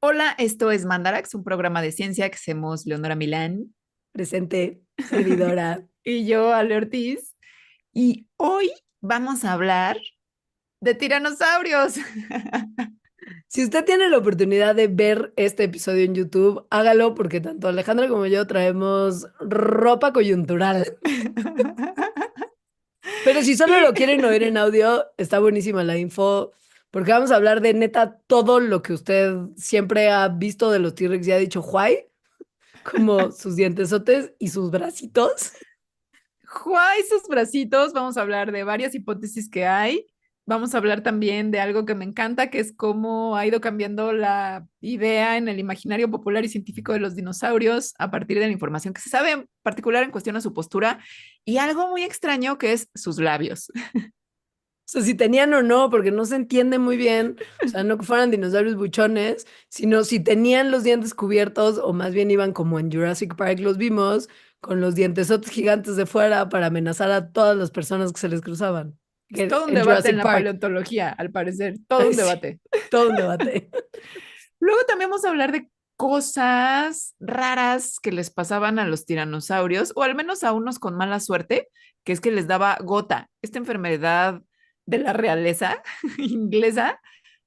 Hola, esto es Mandarax, un programa de ciencia que hacemos Leonora Milán Presente, servidora. y yo, Ale Ortiz. Y hoy vamos a hablar de tiranosaurios. Si usted tiene la oportunidad de ver este episodio en YouTube, hágalo porque tanto Alejandra como yo traemos ropa coyuntural. Pero si solo lo Y quieren oír en audio, está buenísima la info porque vamos a hablar de neta todo lo que usted siempre ha visto de los T-Rex y ha dicho, guay, como sus dientesotes y sus bracitos. Juá, esos bracitos, vamos a hablar de varias hipótesis que hay. Vamos a hablar también de algo que me encanta, que es cómo ha ido cambiando la idea en el imaginario popular y científico de los dinosaurios a partir de la información que se sabe, en particular en cuestión a su postura, y algo muy extraño que es sus labios. O sea, si tenían o no, porque no se entiende muy bien, o sea, no que fueran dinosaurios buchones, sino si tenían los dientes cubiertos, o más bien iban como en Jurassic Park los vimos, con los dientesotes gigantes de fuera para amenazar a todas las personas que se les cruzaban. Es Que todo un en debate en Jurassic la Park. paleontología, al parecer, todo Ay, un sí, debate. todo un debate. Luego también vamos a hablar de cosas raras que les pasaban a los tiranosaurios, o al menos a unos con mala suerte, que es que les daba gota. Esta enfermedad de la realeza inglesa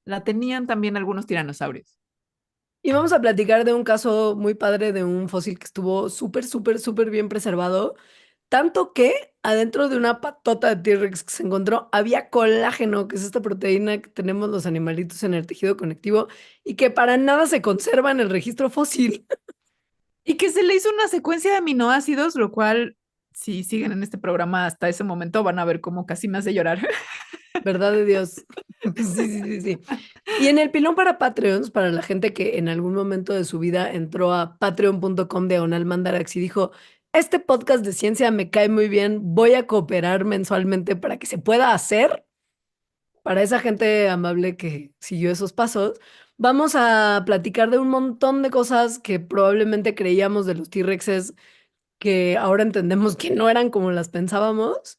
la tenían también algunos tiranosaurios. Y vamos a platicar de un caso muy padre de un fósil que estuvo súper, súper, súper bien preservado. Tanto que adentro de una patota de T-Rex que se encontró había colágeno, que es esta proteína que tenemos los animalitos en el tejido conectivo y que para nada se conserva en el registro fósil. Y que se le hizo una secuencia de aminoácidos, lo cual, si siguen en este programa hasta ese momento, van a ver cómo casi me hace llorar. ¿Verdad de Dios? Sí, sí, sí, sí. Y en el pilón para Patreons, para la gente que en algún momento de su vida entró a patreon.com/mandarax y dijo, este podcast de ciencia me cae muy bien, voy a cooperar mensualmente para que se pueda hacer. Para esa gente amable que siguió esos pasos, vamos a platicar de un montón de cosas que probablemente creíamos de los T-Rexes que ahora entendemos que no eran como las pensábamos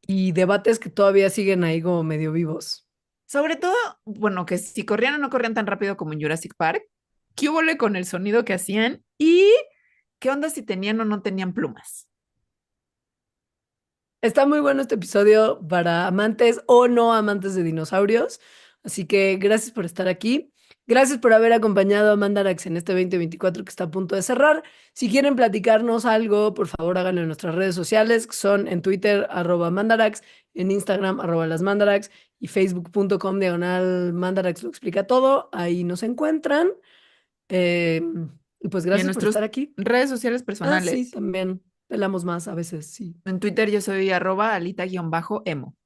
y debates que todavía siguen ahí como medio vivos. Sobre todo, bueno, que si corrían o no corrían tan rápido como en Jurassic Park, qué hubo con el sonido que hacían y qué onda si tenían o no tenían plumas. Está muy bueno este episodio para amantes o no amantes de dinosaurios. Así que gracias por estar aquí. Gracias por haber acompañado a Mandarax en este 2024 que está a punto de cerrar. Si quieren platicarnos algo, por favor háganlo en nuestras redes sociales, que son en Twitter, @Mandarax, en Instagram, @lasmandarax y facebook.com/Mandarax lo explica todo. Ahí nos encuentran. Eh, y pues Y en gracias por estar nuestras aquí. redes sociales Ah, sí, personales, también pelamos más a veces, sí. en Twitter yo soy @alita-emo.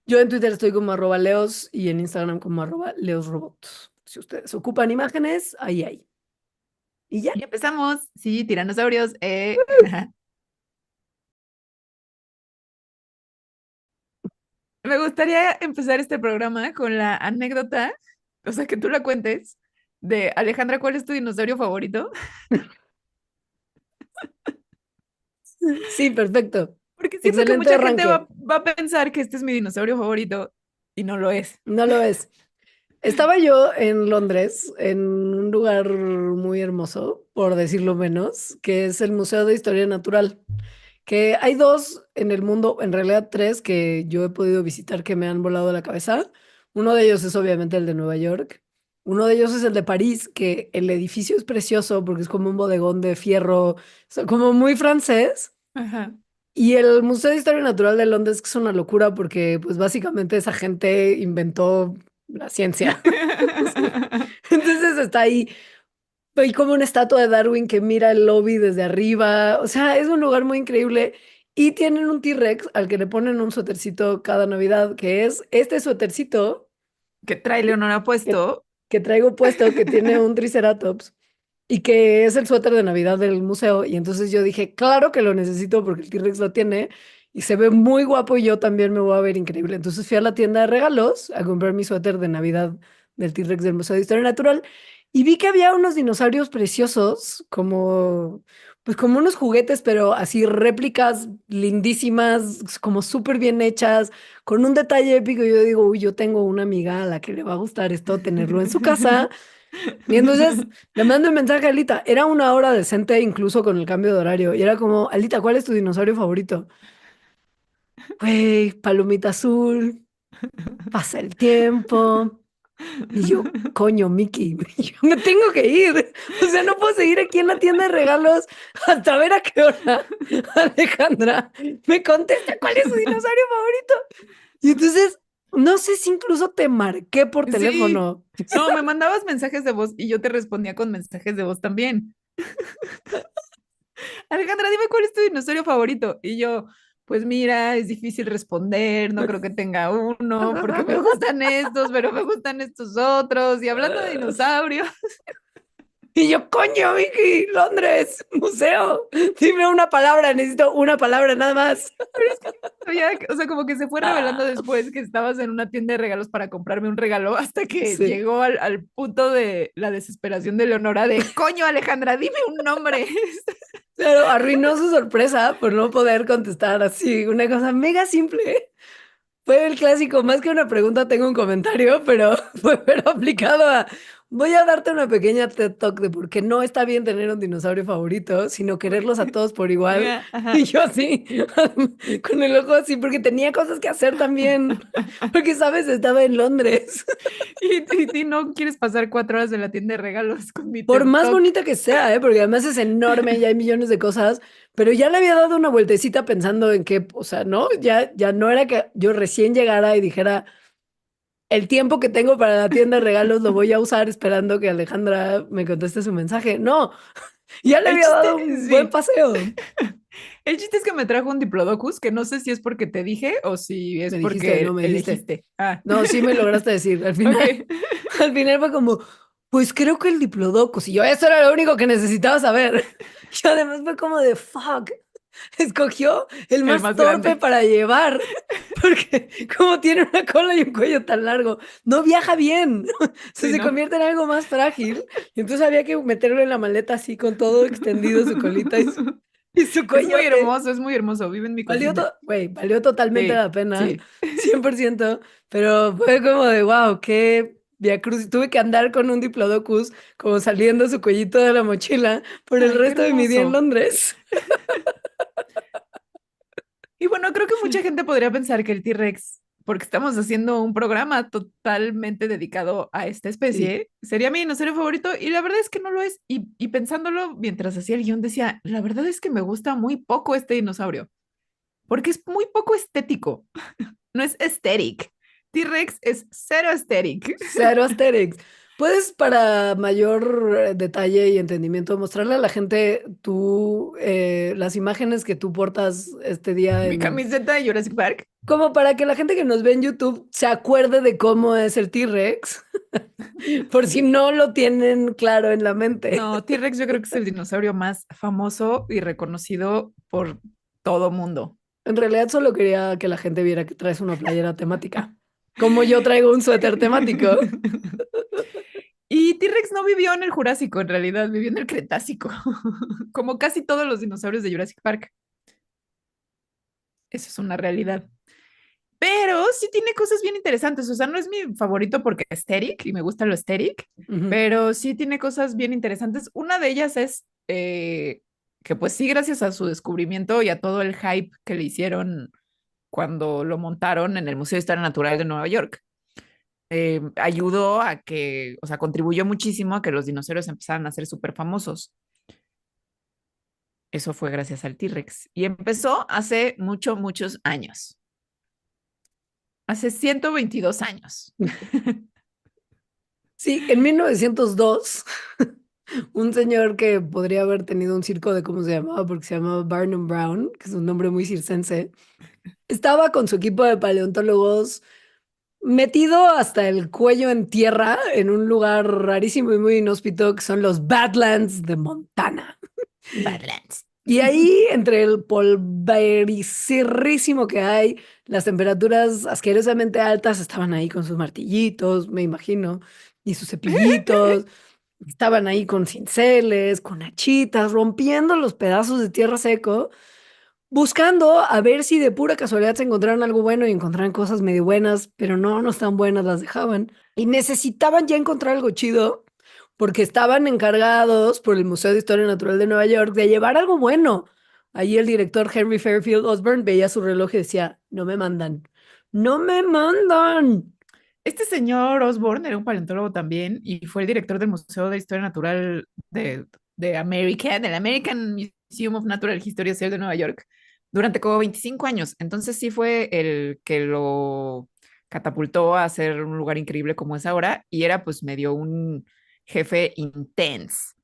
Yo en Twitter estoy como @leos y en Instagram como @leosrobot. Si ustedes ocupan imágenes, ahí hay. Y ya. Y empezamos, sí, tiranosaurios. Me gustaría empezar este programa con la anécdota, o sea, que tú la cuentes, de Alejandra, ¿cuál es tu dinosaurio favorito? Sí, perfecto. Porque siento que Excelente mucha gente arranque. va a pensar que este es mi dinosaurio favorito y no lo es. No lo es. Estaba yo en Londres, en un lugar muy hermoso, por decirlo menos, que es el Museo de Historia Natural, que hay dos en el mundo, en realidad tres, que yo he podido visitar que me han volado la cabeza. Uno de ellos es obviamente el de Nueva York. Uno de ellos es el de París, que el edificio es precioso porque es como un bodegón de fierro, o sea, como muy francés. Ajá. Y el Museo de Historia Natural de Londres, que es una locura porque pues básicamente esa gente inventó la ciencia. Entonces está ahí, hay como una estatua de Darwin que mira el lobby desde arriba. O sea, es un lugar muy increíble. Y tienen un T-Rex al que le ponen un suétercito cada Navidad, que es este suétercito Que trae Leonora que, puesto. que traigo puesto, que tiene un Triceratops y que es el suéter de Navidad del museo. Y entonces yo dije, claro que lo necesito porque el T-Rex lo tiene y se ve muy guapo y yo también me voy a ver increíble. Entonces fui a la tienda de regalos a comprar mi suéter de Navidad del T-Rex del Museo de Historia Natural y vi que había unos dinosaurios preciosos, como, pues como unos juguetes, pero así réplicas lindísimas, como súper bien hechas, con un detalle épico. Yo digo, uy, yo tengo una amiga a la que le va a gustar esto, tenerlo en su casa. Y entonces le mando un mensaje a Alita. Era una hora decente incluso con el cambio de horario. Y era como, Alita, ¿cuál es tu dinosaurio favorito? Güey, palomita azul, pasa el tiempo. Y yo, coño, Mickey, yo me tengo que ir. O sea, no puedo seguir aquí en la tienda de regalos hasta ver a qué hora Alejandra me contesta cuál es su dinosaurio favorito. Y entonces, no sé si incluso te marqué por Sí, teléfono. no, me mandabas mensajes de voz y yo te respondía con mensajes de voz también. Alejandra, dime cuál es tu dinosaurio favorito. Y yo, pues mira, es difícil responder, no creo que tenga uno, porque me gustan estos, pero me gustan estos otros. Y hablando de dinosaurios, Y yo, coño, Vicky, Londres, museo. Dime una palabra, necesito una palabra nada más. o sea, como que se fue revelando después que estabas en una tienda de regalos para comprarme un regalo hasta que Sí. llegó al punto de la desesperación de Leonora de, coño, Alejandra, dime un nombre. Pero arruinó su sorpresa por no poder contestar así, una cosa mega simple. Fue el clásico, más que una pregunta, tengo un comentario, pero fue pero aplicado a, voy a darte una pequeña TED Talk de por qué no está bien tener un dinosaurio favorito, sino quererlos a todos por igual. Y Ajá. yo así, con el ojo así, porque tenía cosas que hacer también, porque, sabes, estaba en Londres. Y no quieres pasar 4 horas en la tienda de regalos con mi Por TED más Talk. bonita que sea, ¿eh? Porque además es enorme y hay millones de cosas, pero ya le había dado una vueltecita pensando en que, o sea, ¿no? Ya no era que yo recién llegara y dijera, el tiempo que tengo para la tienda de regalos lo voy a usar esperando que Alejandra me conteste su mensaje. No, ya le El había chiste, dado un buen sí. paseo. El chiste es que me trajo un Diplodocus, que no sé si es porque te dije o si es Me dijiste, no porque me dijiste. elegiste. Ah, No, sí me lograste decir. Al ok. final, al final fue como, pues creo que el Diplodocus. Y yo, eso era lo único que necesitaba saber. Y además fue como de, fuck. Escogió el El más más torpe grande. para llevar, porque como tiene una cola y un cuello tan largo, no viaja bien, Sí, se ¿no? convierte en algo más frágil. Y entonces había que meterlo en la maleta así con todo extendido, su colita y su Es muy cuellote. hermoso, es muy hermoso. Vive en mi Valió, cocina. güey, valió totalmente Sí, la pena, sí. 100%, pero fue como de, wow, qué viacrucis. Tuve que andar con un Diplodocus, como saliendo su cuellito de la mochila por el Ay, qué resto de mi día en hermoso. Londres. Y bueno, creo que mucha gente podría pensar que el T-Rex, porque estamos haciendo un programa totalmente dedicado a esta Sí. especie, sería mi dinosaurio favorito y la verdad es que no lo es. Y pensándolo mientras hacía el guión decía, la verdad es que me gusta muy poco este dinosaurio, porque es muy poco estético, no es aesthetic. T-Rex es cero aesthetic. Cero Asterix. ¿Puedes, para mayor detalle y entendimiento, mostrarle a la gente las imágenes que tú portas este día Mi camiseta de Jurassic Park. como para que la gente que nos ve en YouTube se acuerde de cómo es el T-Rex, por si no lo tienen claro en la mente? No, T-Rex yo creo que es el dinosaurio más famoso y reconocido por todo mundo. En realidad solo quería que la gente viera que traes una playera temática, como yo traigo un suéter temático. Y T-Rex no vivió en el Jurásico, en realidad, vivió en el Cretácico, como casi todos los dinosaurios de Jurassic Park. Eso es una realidad. Pero sí tiene cosas bien interesantes. O sea, no es mi favorito porque es aesthetic y me gusta lo aesthetic, Ujú. pero sí tiene cosas bien interesantes. Una de ellas es que pues sí, gracias a su descubrimiento y a todo el hype que le hicieron cuando lo montaron en el Museo de Historia Natural de Nueva York, ayudó a que, o sea, contribuyó muchísimo a que los dinosaurios empezaran a ser súper famosos. Eso fue gracias al T-Rex. Y empezó hace muchos años. Hace 122 años. Sí, en 1902, un señor que podría haber tenido un circo de cómo se llamaba, porque se llamaba Barnum Brown, que es un nombre muy circense, estaba con su equipo de paleontólogos metido hasta el cuello en tierra en un lugar rarísimo y muy inhóspito que son los Badlands de Montana. Badlands. Y ahí, entre el polvericerrísimo que hay, las temperaturas asquerosamente altas, estaban ahí con sus martillitos, me imagino, y sus cepillitos. Estaban ahí con cinceles, con hachitas, rompiendo los pedazos de tierra seco, buscando a ver si de pura casualidad se encontraron algo bueno y encontraron cosas medio buenas, pero no, no están buenas, las dejaban. Y necesitaban ya encontrar algo chido porque estaban encargados por el Museo de Historia Natural de Nueva York de llevar algo bueno. Ahí el director Henry Fairfield Osborn veía su reloj y decía, no me mandan, no me mandan. Este señor Osborne era un paleontólogo también y fue el director del Museo de Historia Natural de América, del American Museum of Natural History de Nueva York, durante como 25 años. Entonces sí fue el que lo catapultó a ser un lugar increíble como es ahora y era pues medio un jefe intenso.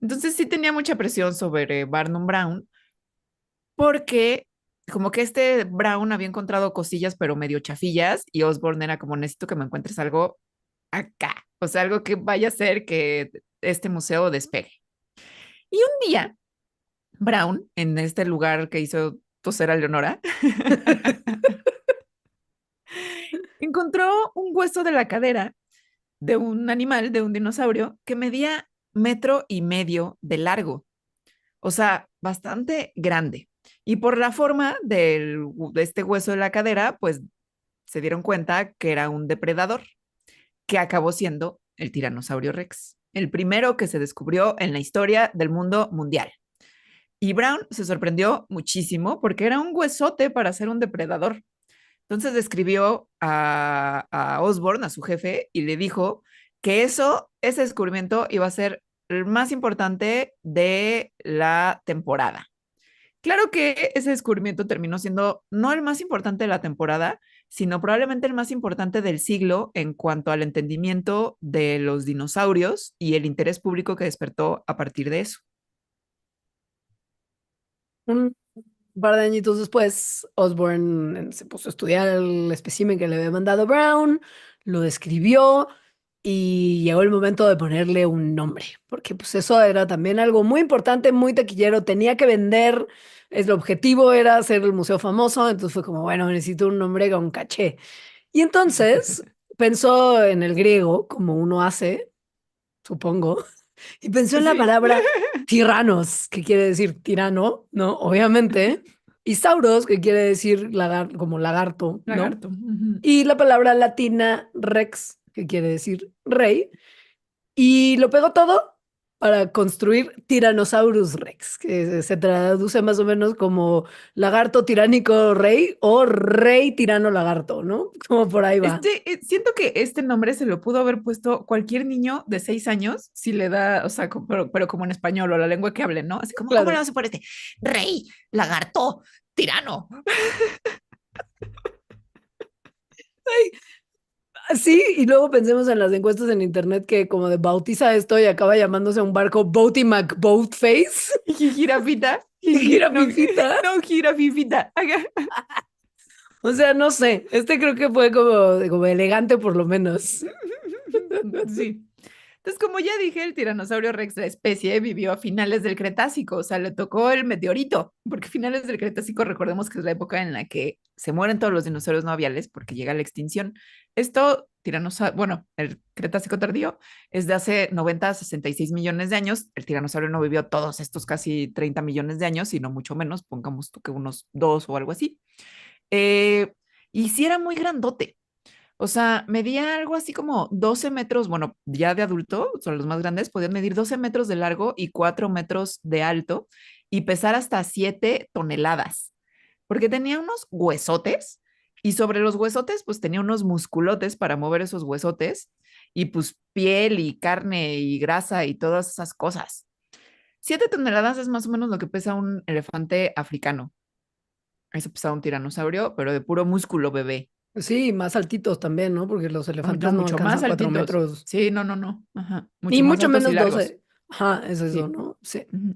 Entonces sí tenía mucha presión sobre Barnum Brown porque como que este Brown había encontrado cosillas pero medio chafillas y Osborne era como necesito que me encuentres algo acá, o sea, algo que vaya a hacer que este museo despegue. Y un día, Brown, en este lugar que hizo toser a Leonora, encontró un hueso de la cadera de un animal, de un dinosaurio, que medía 1,5 metros de largo, o sea, bastante grande. Y por la forma de este hueso de la cadera, pues se dieron cuenta que era un depredador, que acabó siendo el tiranosaurio Rex, el primero que se descubrió en la historia del mundo mundial. Y Brown se sorprendió muchísimo porque era un huesote para ser un depredador. Entonces describió a Osborne, a su jefe, y le dijo que ese descubrimiento iba a ser el más importante de la temporada. Claro que ese descubrimiento terminó siendo no el más importante de la temporada, sino probablemente el más importante del siglo en cuanto al entendimiento de los dinosaurios y el interés público que despertó a partir de eso. Un par de añitos después, Osborne se puso a estudiar el espécimen que le había mandado Brown, lo describió y llegó el momento de ponerle un nombre, porque pues eso era también algo muy importante, muy taquillero, tenía que vender, el objetivo era hacer el museo famoso, entonces fue como, bueno, necesito un nombre con caché. Y entonces pensó en el griego, como uno hace, supongo, y pensó en la Sí, palabra tiranos, que quiere decir tirano, ¿no? Obviamente. Y sauros, que quiere decir como lagarto, ¿no? lagarto. Ujú. Y la palabra latina rex, que quiere decir rey. Y lo pegó todo para construir Tyrannosaurus Rex, que se traduce más o menos como lagarto tiránico rey o rey tirano lagarto, ¿no? Como por ahí va. Siento que este nombre se lo pudo haber puesto cualquier niño de 6 años si le da, o sea, pero como en español o la lengua que hable, ¿no? Así como, ¿cómo le Claro. vas a poner este? Rey, lagarto, tirano. Sí, y luego pensemos en las encuestas en internet que como de bautiza esto y acaba llamándose un barco Boaty McBoatface. Jirafita, no, Jirafifita. no, jirafifita. O sea, no sé. Este creo que fue como elegante por lo menos. Sí. Entonces, como ya dije, el tiranosaurio Rex, la especie, vivió a finales del Cretácico, o sea, le tocó el meteorito, porque finales del Cretácico, recordemos que es la época en la que se mueren todos los dinosaurios no aviales porque llega la extinción. Esto, bueno, el Cretácico tardío es de hace 90 a 66 millones de años. El tiranosaurio no vivió todos estos casi 30 millones de años, sino mucho menos, pongamos tú que unos 2 o algo así. Eh, y sí era muy grandote. O sea, medía algo así como 12 metros, bueno, ya de adulto, son los más grandes, podían medir 12 metros de largo y 4 metros de alto y pesar hasta 7 toneladas, porque tenía unos huesotes y sobre los huesotes pues tenía unos musculotes para mover esos huesotes y pues piel y carne y grasa y todas esas cosas. 7 toneladas es más o menos lo que pesa un elefante africano. Eso pesaba un tiranosaurio, pero de puro músculo bebé. Sí, más altitos también, ¿no? Porque los No, elefantes no mucho más alcanzan altitos. metros. Sí, no, no, no. Ajá. Ni Mucho más mucho altos y menos largos. 12. Ajá, es eso, Sí. ¿no? Sí. Ujú.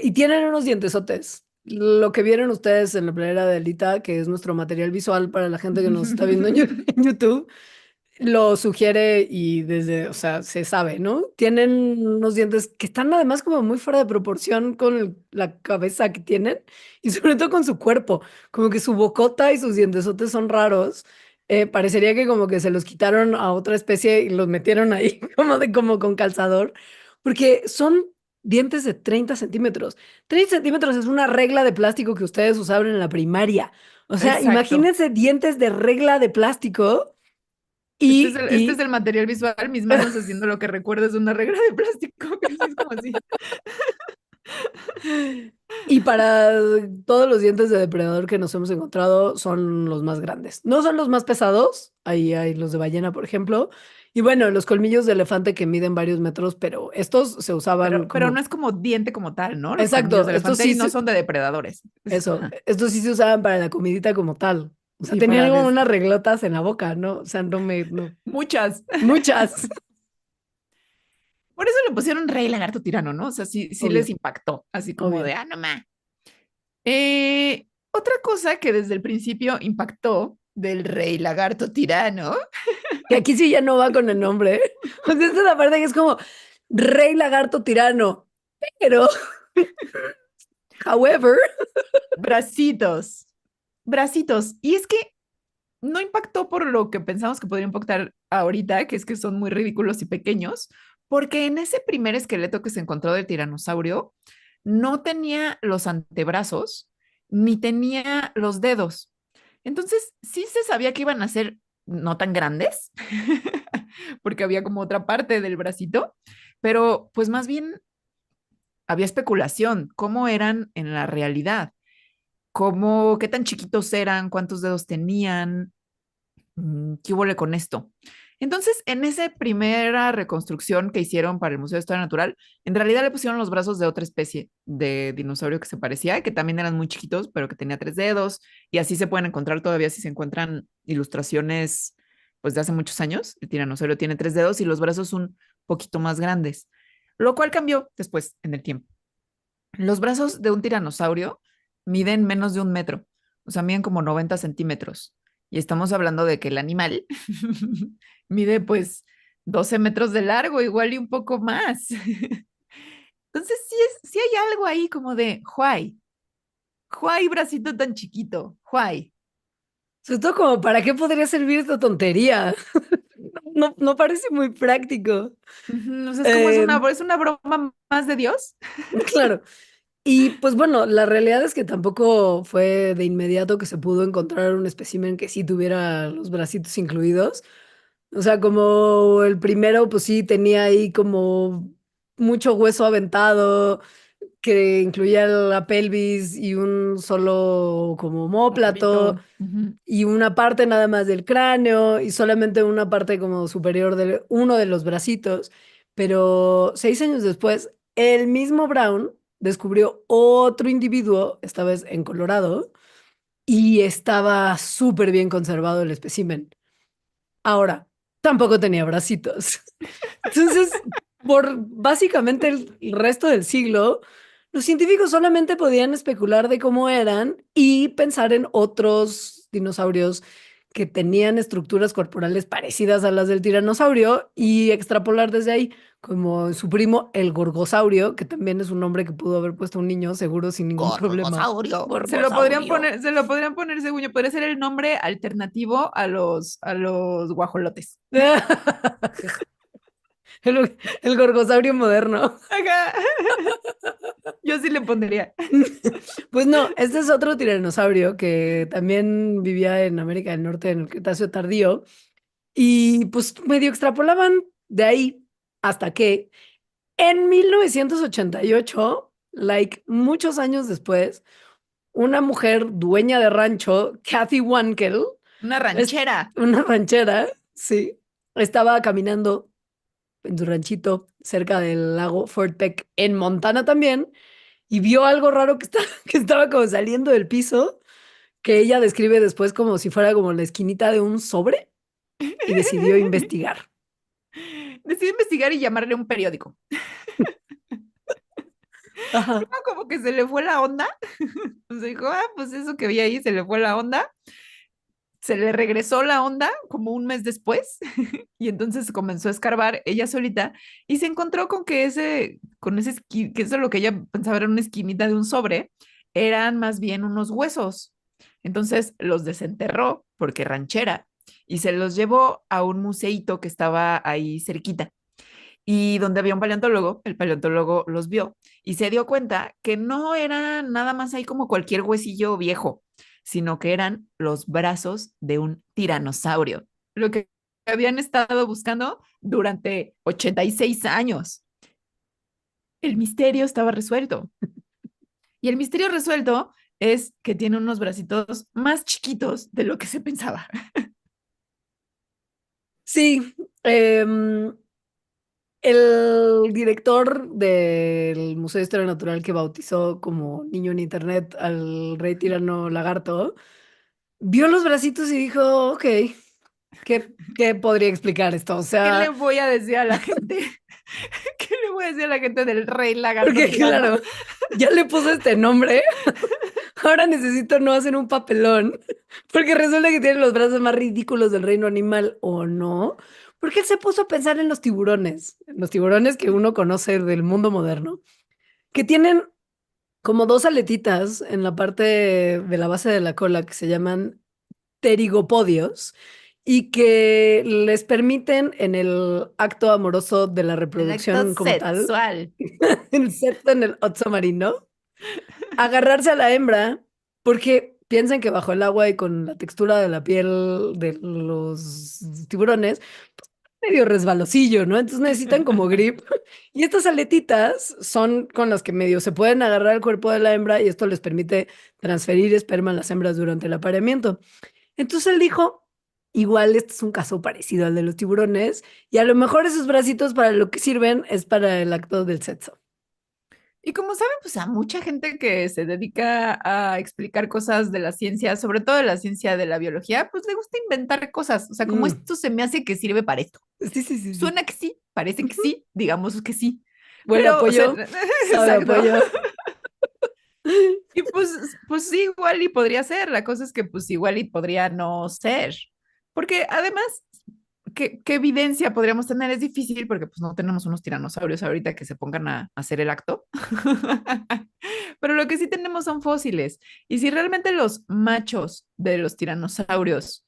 Y tienen unos dientesotes. Lo que vieron ustedes en la playera de Elita, que es nuestro material visual para la gente que nos está viendo en en YouTube, lo sugiere y desde, o sea, se sabe, ¿no? Tienen unos dientes que están además como muy fuera de proporción con la cabeza que tienen y sobre todo con su cuerpo, como que su bocota y sus dientesotes son raros. Parecería que como que se los quitaron a otra especie y los metieron ahí como con calzador, porque son dientes de 30 centímetros. 30 centímetros es una regla de plástico que ustedes usaban en la primaria. O sea, Exacto. imagínense dientes de regla de plástico Este es el material visual, mis manos haciendo lo que recuerdas de una regla de plástico, que sí es como así. Y para todos los dientes de depredador que nos hemos encontrado son los más grandes. No son los más pesados, ahí hay los de ballena, por ejemplo. Y bueno, los colmillos de elefante que miden varios metros, pero estos se usaban Pero no como... es como diente como tal, ¿no? Los colmillos Exacto, de estos elefante sí, y no son de depredadores. eso, Ajá. estos sí se usaban para la comidita como tal. O sea, Sí, tenían como unas reglotas en la boca, ¿no? O sea, no. muchas. Muchas, Por eso le pusieron rey lagarto tirano, ¿no? O sea, sí les obvio, impactó, así como obvio. de, no más. Otra cosa que desde el principio impactó del rey lagarto tirano. Que aquí sí ya no va con el nombre. O sea, esta es la parte que es como rey lagarto tirano. Pero, however, Bracitos, bracitos. Y es que no impactó por lo que pensamos que podría impactar ahorita, que es que son muy ridículos y pequeños, porque en ese primer esqueleto que se encontró del tiranosaurio no tenía los antebrazos ni tenía los dedos. Entonces, sí se sabía que iban a ser no tan grandes, porque había como otra parte del bracito, pero pues más bien había especulación, cómo eran en la realidad, cómo, qué tan chiquitos eran, cuántos dedos tenían, qué hubo con esto. Entonces, en esa primera reconstrucción que hicieron para el Museo de Historia Natural, en realidad le pusieron los brazos de otra especie de dinosaurio que se parecía, que también eran muy chiquitos, pero que tenía 3 dedos, y así se pueden encontrar todavía si se encuentran ilustraciones, pues de hace muchos años. El tiranosaurio tiene 3 dedos y los brazos un poquito más grandes, lo cual cambió después en el tiempo. Los brazos de un tiranosaurio miden menos de 1 metro, o sea, miden como 90 centímetros. Y estamos hablando de que el animal mide pues 12 metros de largo, igual y un poco más. Entonces sí hay algo ahí como de, Juay, bracito tan chiquito, Juay. sobre todo como, ¿para qué podría servir esta tontería? No parece muy práctico. O sea, es como Eh, es una broma más de Dios. claro. Y pues bueno, la realidad es que tampoco fue de inmediato que se pudo encontrar un espécimen que sí tuviera los bracitos incluidos. O sea, como el primero, pues sí tenía ahí como mucho hueso aventado, que incluía la pelvis y un solo como omóplato Hombito. Ujú. y una parte nada más del cráneo y solamente una parte como superior de uno de los bracitos. Pero 6 años después, el mismo Brown descubrió otro individuo, esta vez en Colorado, y estaba súper bien conservado el espécimen. Ahora, tampoco tenía bracitos. Entonces, por básicamente el resto del siglo, los científicos solamente podían especular de cómo eran y pensar en otros dinosaurios que tenían estructuras corporales parecidas a las del tiranosaurio y extrapolar desde ahí, como su primo el gorgosaurio, que también es un nombre que pudo haber puesto un niño seguro sin ningún problema. Gorgosaurio. Gorgosaurio. Se lo podrían poner, según yo, podría ser el nombre alternativo a los guajolotes. El gorgosaurio moderno. Ajá. Yo sí le pondría. Pues no, este es otro tiranosaurio que también vivía en América del Norte en el Cretáceo tardío y pues medio extrapolaban de ahí hasta que en 1988, like muchos años después, una mujer dueña de rancho, Kathy Wankel, Una es ranchera. una ranchera, sí, estaba caminando en su ranchito cerca del lago Fort Peck en Montana también y vio algo raro que estaba como saliendo del piso, que ella describe después como si fuera como la esquinita de un sobre y decidió investigar. Decidí investigar y llamarle a un periódico. Ajá. No, como que se le fue la onda. Entonces dijo, pues eso que vi ahí se le fue la onda. Se le regresó la onda como un mes después y entonces comenzó a escarbar ella solita y se encontró con que que eso lo que ella pensaba era una esquinita de un sobre, eran más bien unos huesos. Entonces los desenterró porque ranchera y se los llevó a un museíto que estaba ahí cerquita y donde había un paleontólogo, el paleontólogo los vio y se dio cuenta que no era nada más ahí como cualquier huesillo viejo, sino que eran los brazos de un tiranosaurio. Lo que habían estado buscando durante 86 años. El misterio estaba resuelto. Y el misterio resuelto es que tiene unos bracitos más chiquitos de lo que se pensaba. Sí, el director del Museo de Historia Natural que bautizó como niño en internet al rey tirano lagarto, vio los bracitos y dijo, ok, ¿qué podría explicar esto? O ¿Qué le sea, voy a decir a la gente? ¿Qué le voy a decir a la gente del rey lagarto porque tirano? claro, ya le puso este nombre, ahora necesito no hacer un papelón, porque resulta que tiene los brazos más ridículos del reino animal, ¿o no? Porque él se puso a pensar en los tiburones que uno conoce del mundo moderno, que tienen como dos aletitas en la parte de la base de la cola que se llaman pterigopodios y que les permiten en el acto amoroso de la El acto reproducción como tal, sexual. excepto en el oso marino, agarrarse a la hembra porque piensan que bajo el agua y con la textura de la piel de los tiburones, medio resbalosillo, ¿no? Entonces necesitan como grip. Y estas aletitas son con las que medio se pueden agarrar al cuerpo de la hembra y esto les permite transferir esperma a las hembras durante el apareamiento. Entonces él dijo, igual este es un caso parecido al de los tiburones y a lo mejor esos bracitos para lo que sirven es para el acto del sexo. Y como saben, pues a mucha gente que se dedica a explicar cosas de la ciencia, sobre todo de la ciencia de la biología, pues le gusta inventar cosas. O sea, como Mm. esto se me hace que sirve para esto. Sí, sí, sí, sí. Suena que sí, parece que sí, digamos que sí. Huele a Pero, o sea, pollo, sabe a exacto. pollo. Y pues sí, igual y podría ser. La cosa es que pues igual y podría no ser. Porque además, ¿qué evidencia podríamos tener? Es difícil porque pues no tenemos unos tiranosaurios ahorita que se pongan a hacer el acto. Pero lo que sí tenemos son fósiles. Y si realmente los machos de los tiranosaurios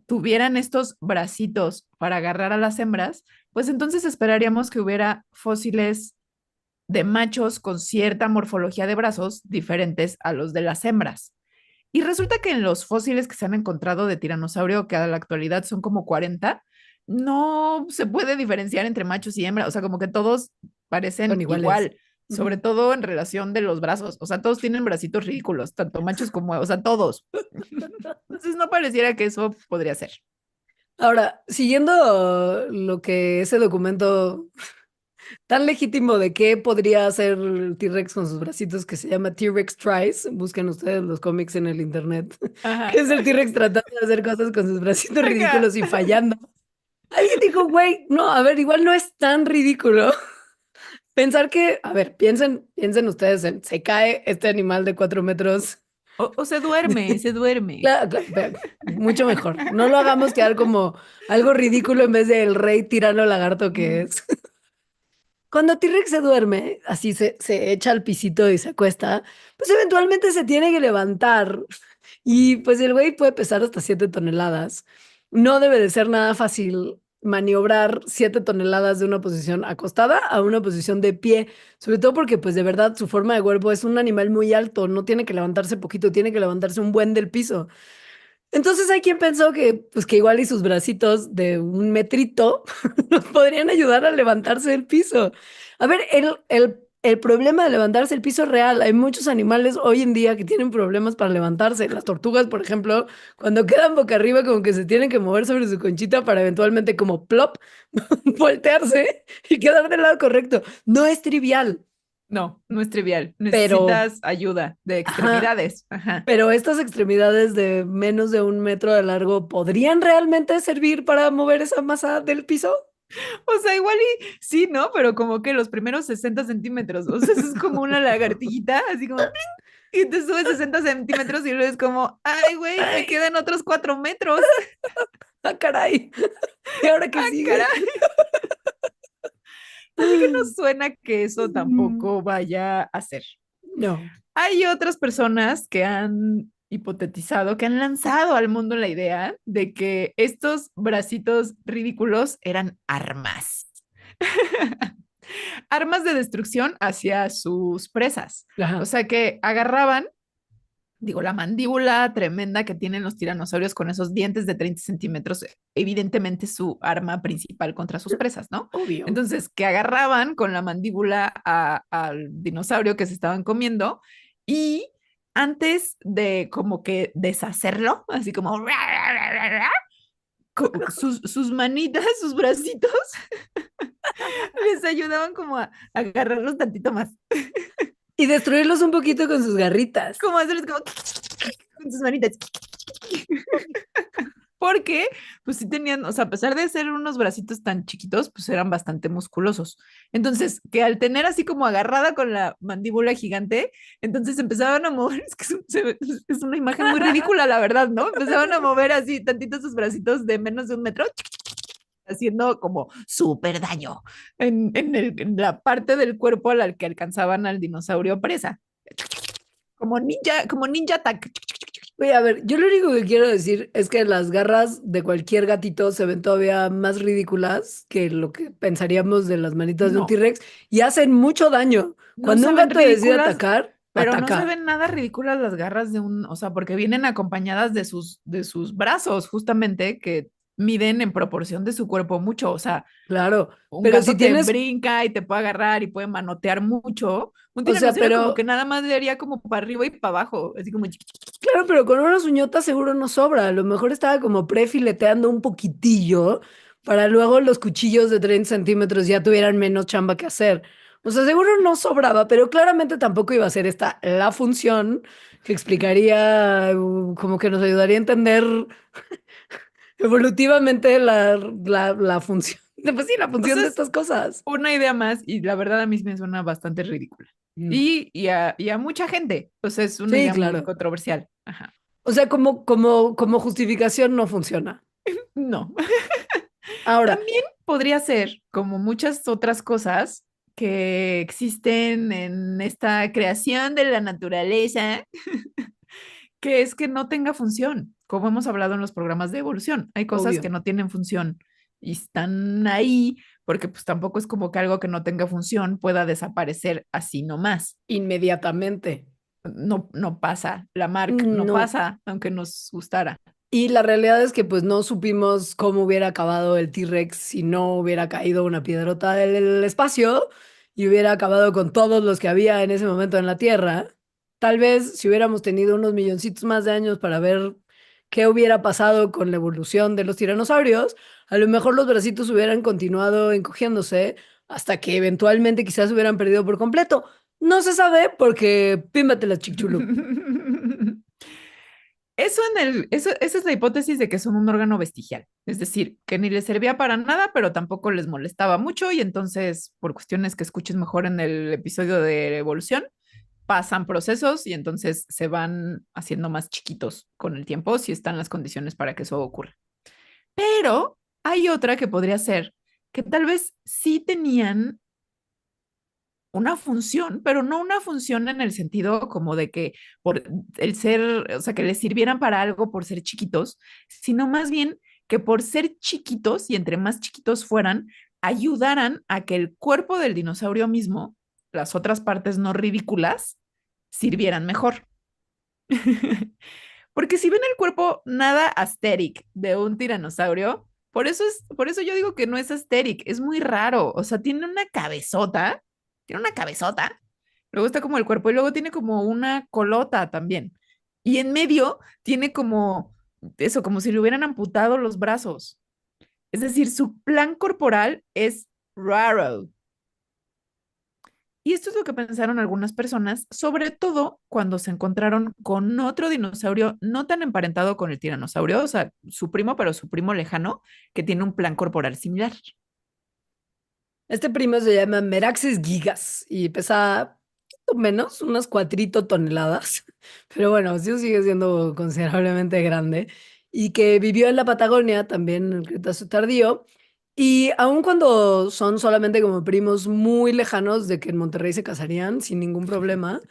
tuvieran estos bracitos para agarrar a las hembras, pues entonces esperaríamos que hubiera fósiles de machos con cierta morfología de brazos diferentes a los de las hembras. Y resulta que en los fósiles que se han encontrado de tiranosaurio, que a la actualidad son como 40, no se puede diferenciar entre machos y hembras, o sea, como que todos Son parecen iguales. igual, sobre Ujú. todo en relación de los brazos, o sea, todos tienen bracitos ridículos, tanto machos como, o sea, todos. Entonces no pareciera que eso podría ser. Ahora, siguiendo lo que ese documento tan legítimo de qué podría hacer el T-Rex con sus bracitos que se llama T-Rex Tries, busquen ustedes los cómics en el internet, que Ajá. es el T-Rex tratando de hacer cosas con sus bracitos Acá. ridículos y fallando. Alguien dijo, güey, no, a ver, igual no es tan ridículo. Pensar que, a ver, piensen ustedes en, se cae este animal de 4 metros. O se duerme, se duerme. Claro, mucho mejor. No lo hagamos quedar como algo ridículo en vez del rey tirano lagarto que es. Cuando T-Rex se duerme, así se echa al pisito y se acuesta, pues eventualmente se tiene que levantar. Y pues el güey puede pesar hasta 7 toneladas. No debe de ser nada fácil maniobrar 7 toneladas de una posición acostada a una posición de pie, sobre todo porque pues de verdad su forma de cuerpo es un animal muy alto, no tiene que levantarse poquito, tiene que levantarse un buen del piso. Entonces hay quien pensó que, pues que igual y sus bracitos de un metrito nos podrían ayudar a levantarse del piso. A ver, el problema de levantarse del piso es real. Hay muchos animales hoy en día que tienen problemas para levantarse. Las tortugas, por ejemplo, cuando quedan boca arriba, como que se tienen que mover sobre su conchita para eventualmente como plop, voltearse y quedar del lado correcto. No es trivial, No, no es trivial. pero, Necesitas ayuda de ajá, extremidades. Ajá. pero estas extremidades de menos de 1 metro de largo podrían realmente servir para mover esa masa del piso. O sea, igual y sí, ¿no? Pero como que los primeros 60 centímetros. O sea, eso es como una lagartijita, así como, ¡pling! Y te subes 60 centímetros y luego es como, ay, güey, me Ay, quedan otros 4 metros. ah, caray. ¿Y ahora qué Ah, sigue? caray. Así que no suena que eso Mm, tampoco vaya a ser. no. Hay otras personas que han hipotetizado, que han lanzado al mundo la idea de que estos bracitos ridículos eran armas. Armas de destrucción hacia sus presas. O Ajá. sea que agarraban digo, la mandíbula tremenda que tienen los tiranosaurios con esos dientes de 30 centímetros, evidentemente su arma principal contra sus presas, ¿no? Obvio. Entonces, que agarraban con la mandíbula al dinosaurio que se estaban comiendo y antes de como que deshacerlo, así como sus manitas, sus bracitos, les ayudaban como a agarrarlos tantito más, Y destruirlos un poquito con sus garritas. como hacerles como con sus manitas. Porque, pues sí tenían, o sea, a pesar de ser unos bracitos tan chiquitos, pues eran bastante musculosos. Entonces, que al tener así como agarrada con la mandíbula gigante, entonces empezaban a mover, es que es una imagen muy ridícula, la verdad, ¿no? Empezaban a mover así tantitos sus bracitos de menos de 1 metro, haciendo como súper daño en la parte del cuerpo a la que alcanzaban al dinosaurio presa. Como ninja attack. Oye, a ver, yo lo único que quiero decir es que las garras de cualquier gatito se ven todavía más ridículas que lo que pensaríamos de las manitas de un No, T-Rex y hacen mucho daño. no Cuando se un ven gato decide ridículas, atacar, pero no se ataca. ven nada ridículas las garras de un, o sea, porque vienen acompañadas de sus brazos, justamente, que miden en proporción de su cuerpo mucho. O sea, Claro, un pero si gato que tienes, brinca y te puede agarrar y puede manotear mucho, un o sea, tiranosaurio como que pero, nada más le haría como para arriba y para abajo, así como claro, pero con unas uñotas seguro no sobra. A lo mejor estaba como prefileteando un poquitillo para luego los cuchillos de 30 centímetros ya tuvieran menos chamba que hacer. O sea, seguro no sobraba, pero claramente tampoco iba a ser esta la función que explicaría, como que nos ayudaría a entender evolutivamente la función, pues sí, la función de entonces, estas cosas. una idea más, y la verdad a mí me suena bastante ridícula. Mm. Y a mucha gente, pues es una Sí, idea muy claro. controversial. Ajá. O sea, como justificación no funciona. No. Ahora, También podría ser, como muchas otras cosas que existen en esta creación de la naturaleza, que es que no tenga función, como hemos hablado en los programas de evolución. Hay cosas que obvio, no tienen función y están ahí porque pues tampoco es como que algo que no tenga función pueda desaparecer así nomás. inmediatamente. No, no pasa, la marca no No. pasa, aunque nos gustara. Y la realidad es que pues no supimos cómo hubiera acabado el T-Rex si no hubiera caído una piedrota del espacio y hubiera acabado con todos los que había en ese momento en la Tierra. Tal vez si hubiéramos tenido unos milloncitos más de años para ver qué hubiera pasado con la evolución de los tiranosaurios, a lo mejor los bracitos hubieran continuado encogiéndose hasta que eventualmente quizás hubieran perdido por completo. No se sabe porque pímbate chichulu. Esa es la hipótesis de que son un órgano vestigial, es decir, que ni les servía para nada, pero tampoco les molestaba mucho y entonces, por cuestiones que escuches mejor en el episodio de evolución, pasan procesos y entonces se van haciendo más chiquitos con el tiempo si están las condiciones para que eso ocurra. Pero hay otra que podría ser que tal vez sí tenían una función, pero no una función en el sentido como de que por el ser, o sea, que les sirvieran para algo por ser chiquitos, sino más bien que por ser chiquitos y entre más chiquitos fueran, ayudaran a que el cuerpo del dinosaurio mismo, las otras partes no ridículas, sirvieran mejor. Porque si ven el cuerpo nada aesthetic de un tiranosaurio, por eso yo digo que no es aesthetic, es muy raro. O sea, tiene una cabezota, luego está como el cuerpo y luego tiene como una colota también. Y en medio tiene como eso, como si le hubieran amputado los brazos. Es decir, su plan corporal es raro. Y esto es lo que pensaron algunas personas, sobre todo cuando se encontraron con otro dinosaurio no tan emparentado con el tiranosaurio, o sea, su primo, pero su primo lejano, que tiene un plan corporal similar. Este primo se llama Meraxes gigas y pesa poquito menos, unas 4 toneladas, pero bueno, sí sigue siendo considerablemente grande y que vivió en la Patagonia también en el Cretáceo tardío. Y aun cuando son solamente como primos muy lejanos de que en Monterrey se casarían sin ningún problema,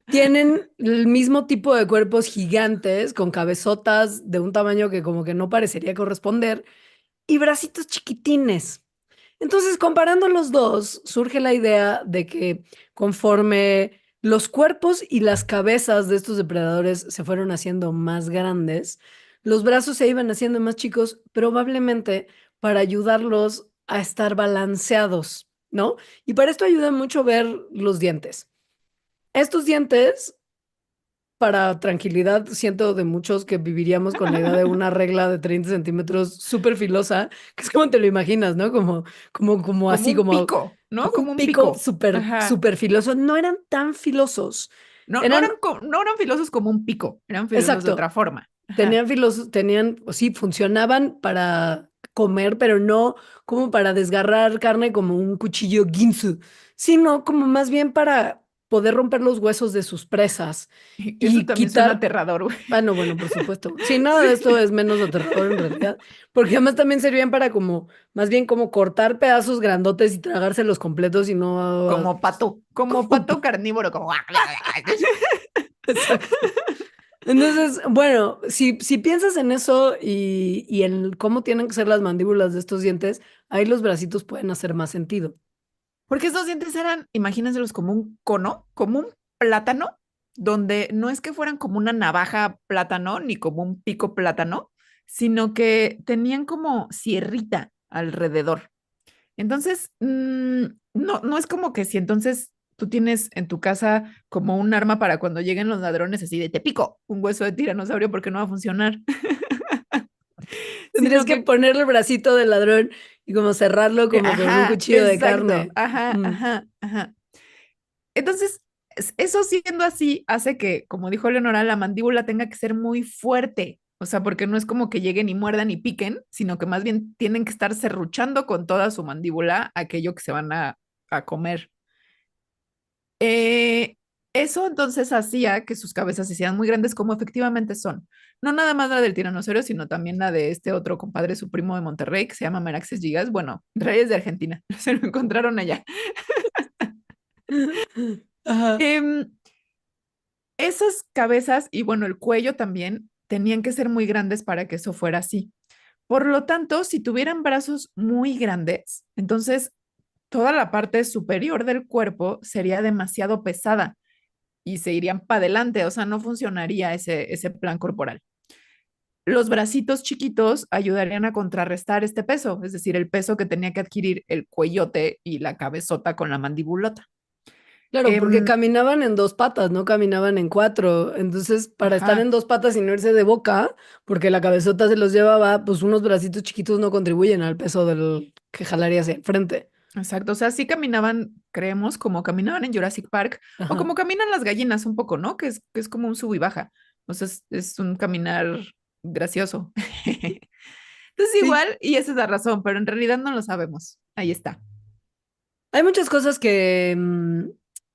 tienen el mismo tipo de cuerpos gigantes con cabezotas de un tamaño que como que no parecería corresponder y bracitos chiquitines. Entonces, comparando los dos, surge la idea de que conforme los cuerpos y las cabezas de estos depredadores se fueron haciendo más grandes, los brazos se iban haciendo más chicos, probablemente para ayudarlos a estar balanceados, ¿no? Y para esto ayuda mucho ver los dientes. Estos dientes, para tranquilidad, siento de muchos que viviríamos con la idea de una regla de 30 centímetros súper filosa, que es como te lo imaginas, ¿no? Como Como así, un como pico, ¿no? un Como un pico pico. súper, Ajá. súper filoso. No eran tan filosos. No, no Eran, eran, no eran filosos como un pico, eran filosos de exacto, otra forma. Ajá. tenían filosos, tenían, o sí, funcionaban para comer, pero no como para desgarrar carne como un cuchillo Ginsu, sino como más bien para poder romper los huesos de sus presas Eso y también suena quitar. aterrador, güey. Ah, no, bueno, por supuesto. Sí, nada de esto Sí. es menos aterrador en realidad, porque además también servían para como, más bien como cortar pedazos grandotes y tragárselos completos y no Como como pato carnívoro, como... exacto. Entonces, bueno, si piensas en eso y en cómo tienen que ser las mandíbulas de estos dientes, ahí los bracitos pueden hacer más sentido. Porque estos dientes eran, imagínenselos como un cono, como un plátano, donde no es que fueran como una navaja plátano ni como un pico plátano, sino que tenían como sierrita alrededor. Entonces, no es como que si entonces tú tienes en tu casa como un arma para cuando lleguen los ladrones así de te pico un hueso de tiranosaurio porque no va a funcionar, Tendrías sino que que, ponerle el bracito del ladrón y como cerrarlo como con un ajá, cuchillo de exacto, carne. ajá, Mm. ajá, ajá. Entonces, eso siendo así hace que, como dijo Leonora, la mandíbula tenga que ser muy fuerte. O sea, porque no es como que lleguen y muerdan y piquen, sino que más bien tienen que estar serruchando con toda su mandíbula aquello que se van a comer. Eh, Eso entonces hacía que sus cabezas se hicieran muy grandes como efectivamente son. No nada más la del tiranosaurio, sino también la de este otro compadre, su primo de Monterrey, que se llama Meraxes Gigas. Bueno, en realidad es de Argentina, se lo encontraron allá. Ajá. Em, Esas cabezas y bueno, el cuello también tenían que ser muy grandes para que eso fuera así. Por lo tanto, si tuvieran brazos muy grandes, entonces toda la parte superior del cuerpo sería demasiado pesada y se irían para adelante, o sea, no funcionaría ese plan corporal. Los bracitos chiquitos ayudarían a contrarrestar este peso, es decir, el peso que tenía que adquirir el cuellote y la cabezota con la mandibulota. Claro, porque Eh, caminaban en dos patas, no caminaban en cuatro. Entonces, para estar en ajá, dos patas y no irse de boca, porque la cabezota se los llevaba, pues unos bracitos chiquitos no contribuyen al peso del que jalaría hacia el frente. exacto, o sea, sí caminaban, creemos, como caminaban en Jurassic Park, o Ajá. como caminan las gallinas un poco, ¿no? Que es como un sub y baja, o sea, es un caminar gracioso. Entonces Sí. igual, y esa es la razón, pero en realidad no lo sabemos. Ahí está. Hay muchas cosas que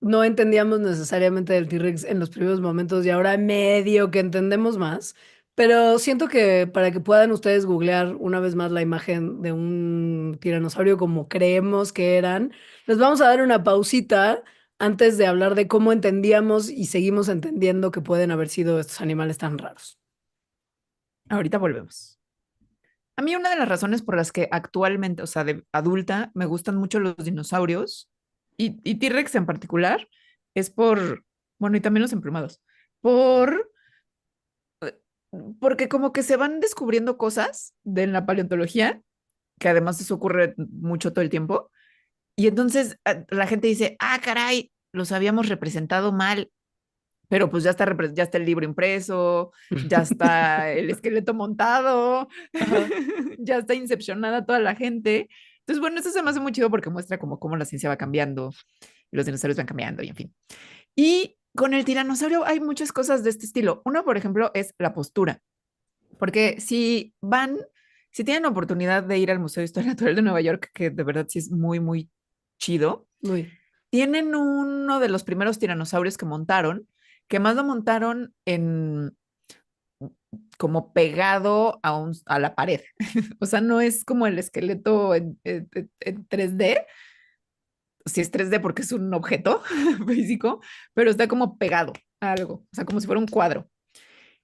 no entendíamos necesariamente del T-Rex en los primeros momentos y ahora medio que entendemos más, pero siento que para que puedan ustedes googlear una vez más la imagen de un tiranosaurio como creemos que eran, les vamos a dar una pausita antes de hablar de cómo entendíamos y seguimos entendiendo que pueden haber sido estos animales tan raros. Ahorita volvemos. A mí una de las razones por las que actualmente, o sea, de adulta, me gustan mucho los dinosaurios y T-Rex en particular, es bueno, y también los emplumados, por, porque como que se van descubriendo cosas de la paleontología, que además eso ocurre mucho todo el tiempo, y entonces la gente dice, ah, caray, los habíamos representado mal, pero pues ya está el libro impreso, ya está el esqueleto montado, Ajá. ya está incepcionada toda la gente. Entonces, bueno, eso se me hace muy chido porque muestra como cómo la ciencia va cambiando, y los dinosaurios van cambiando y en fin. Y con el tiranosaurio hay muchas cosas de este estilo. Uno, por ejemplo, es la postura, porque si tienen la oportunidad de ir al Museo de Historia Natural de Nueva York, que de verdad sí es muy, muy chido, Muy. tienen uno de los primeros tiranosaurios que montaron, que más lo montaron en como pegado a la pared. O sea, no es como el esqueleto en 3D, si es 3D porque es un objeto físico, pero está como pegado a algo, o sea, como si fuera un cuadro.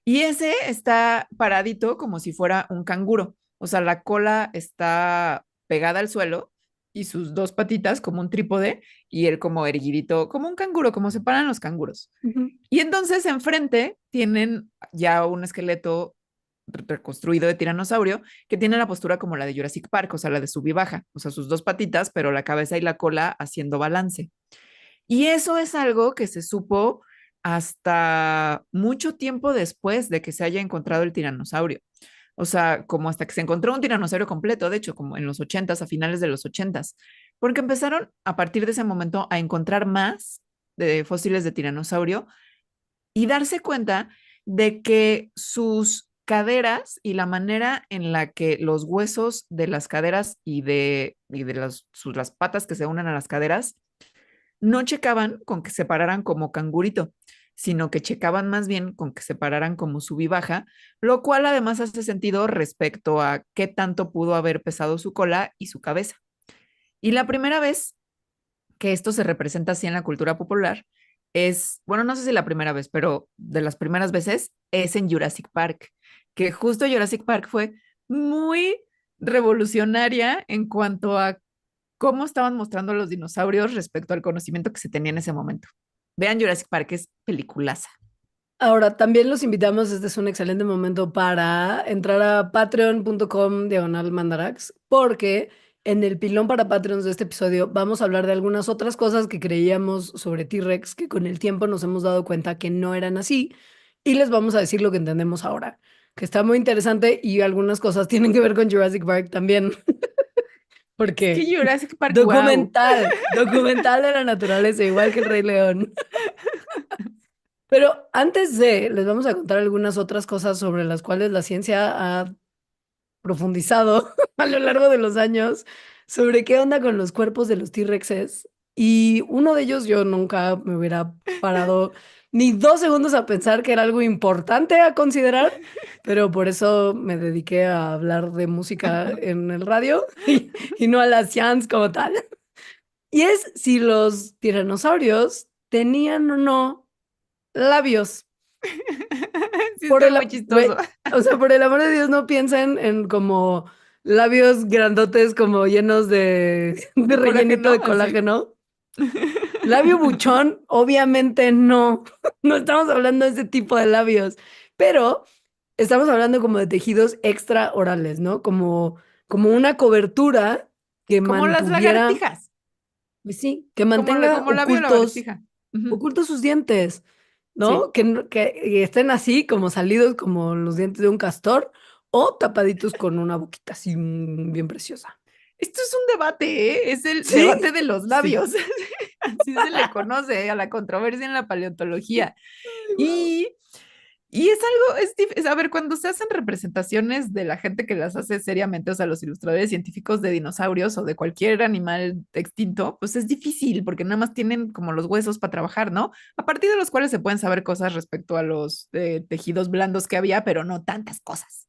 Y ese está paradito como si fuera un canguro, o sea, la cola está pegada al suelo y sus dos patitas como un trípode y él como erguidito, como un canguro, como se paran los canguros. Ujú. Y entonces enfrente tienen ya un esqueleto reconstruido de tiranosaurio que tiene la postura como la de Jurassic Park, o sea, la de sub y baja, o sea, sus dos patitas, pero la cabeza y la cola haciendo balance. Y eso es algo que se supo hasta mucho tiempo después de que se haya encontrado el tiranosaurio. O sea, como hasta que se encontró un tiranosaurio completo, de hecho, como en los ochentas, a finales de los ochentas, porque empezaron a partir de ese momento a encontrar más de fósiles de tiranosaurio y darse cuenta de que sus caderas y la manera en la que los huesos de las caderas y de las patas que se unen a las caderas no checaban con que se pararan como cangurito, sino que checaban más bien con que se pararan como sub y baja, lo cual además hace sentido respecto a qué tanto pudo haber pesado su cola y su cabeza. Y la primera vez que esto se representa así en la cultura popular es, bueno, no sé si la primera vez, pero de las primeras veces es en Jurassic Park, que justo Jurassic Park fue muy revolucionaria en cuanto a cómo estaban mostrando los dinosaurios respecto al conocimiento que se tenía en ese momento. Vean Jurassic Park, es peliculaza. Ahora, también los invitamos, este es un excelente momento para entrar a patreon.com/mandarax, porque en el pilón para Patreons de este episodio vamos a hablar de algunas otras cosas que creíamos sobre T-Rex, que con el tiempo nos hemos dado cuenta que no eran así, y les vamos a decir lo que entendemos ahora, que está muy interesante y algunas cosas tienen que ver con Jurassic Park también, Es que porque Jurassic Park, wow. documental de la naturaleza, igual que el Rey León. Pero antes de, les vamos a contar algunas otras cosas sobre las cuales la ciencia ha profundizado a lo largo de los años sobre qué onda con los cuerpos de los T-Rexes. Y uno de ellos yo nunca me hubiera parado ni 2 segundos a pensar que era algo importante a considerar, pero por eso me dediqué a hablar de música en el radio y no a las science como tal. Y es si los tiranosaurios tenían o no labios. Sí, Por está el, muy chistoso. güey, o sea, por el amor de Dios, no piensen en como labios grandotes como llenos de De rellenito colágeno, de así. colágeno. Labio buchón, obviamente no. No estamos hablando de ese tipo de labios, pero estamos hablando como de tejidos extraorales, ¿no? Como una cobertura que Como las mantuviera, lagartijas, pues sí, que como, mantenga como labio de ocultos, lagartija. Ujú. ocultos sus dientes. Sí. ¿No? Que estén así, como salidos como los dientes de un castor, o tapaditos con una boquita así bien preciosa. Esto es un debate, ¿eh? Es el Sí, debate de los sí. labios. Así se le conoce a la controversia en la paleontología. Y, y es algo, a ver, cuando se hacen representaciones de la gente que las hace seriamente, o sea, los ilustradores científicos de dinosaurios o de cualquier animal extinto, pues es difícil porque nada más tienen como los huesos para trabajar, ¿no? A partir de los cuales se pueden saber cosas respecto a los tejidos blandos que había, pero no tantas cosas.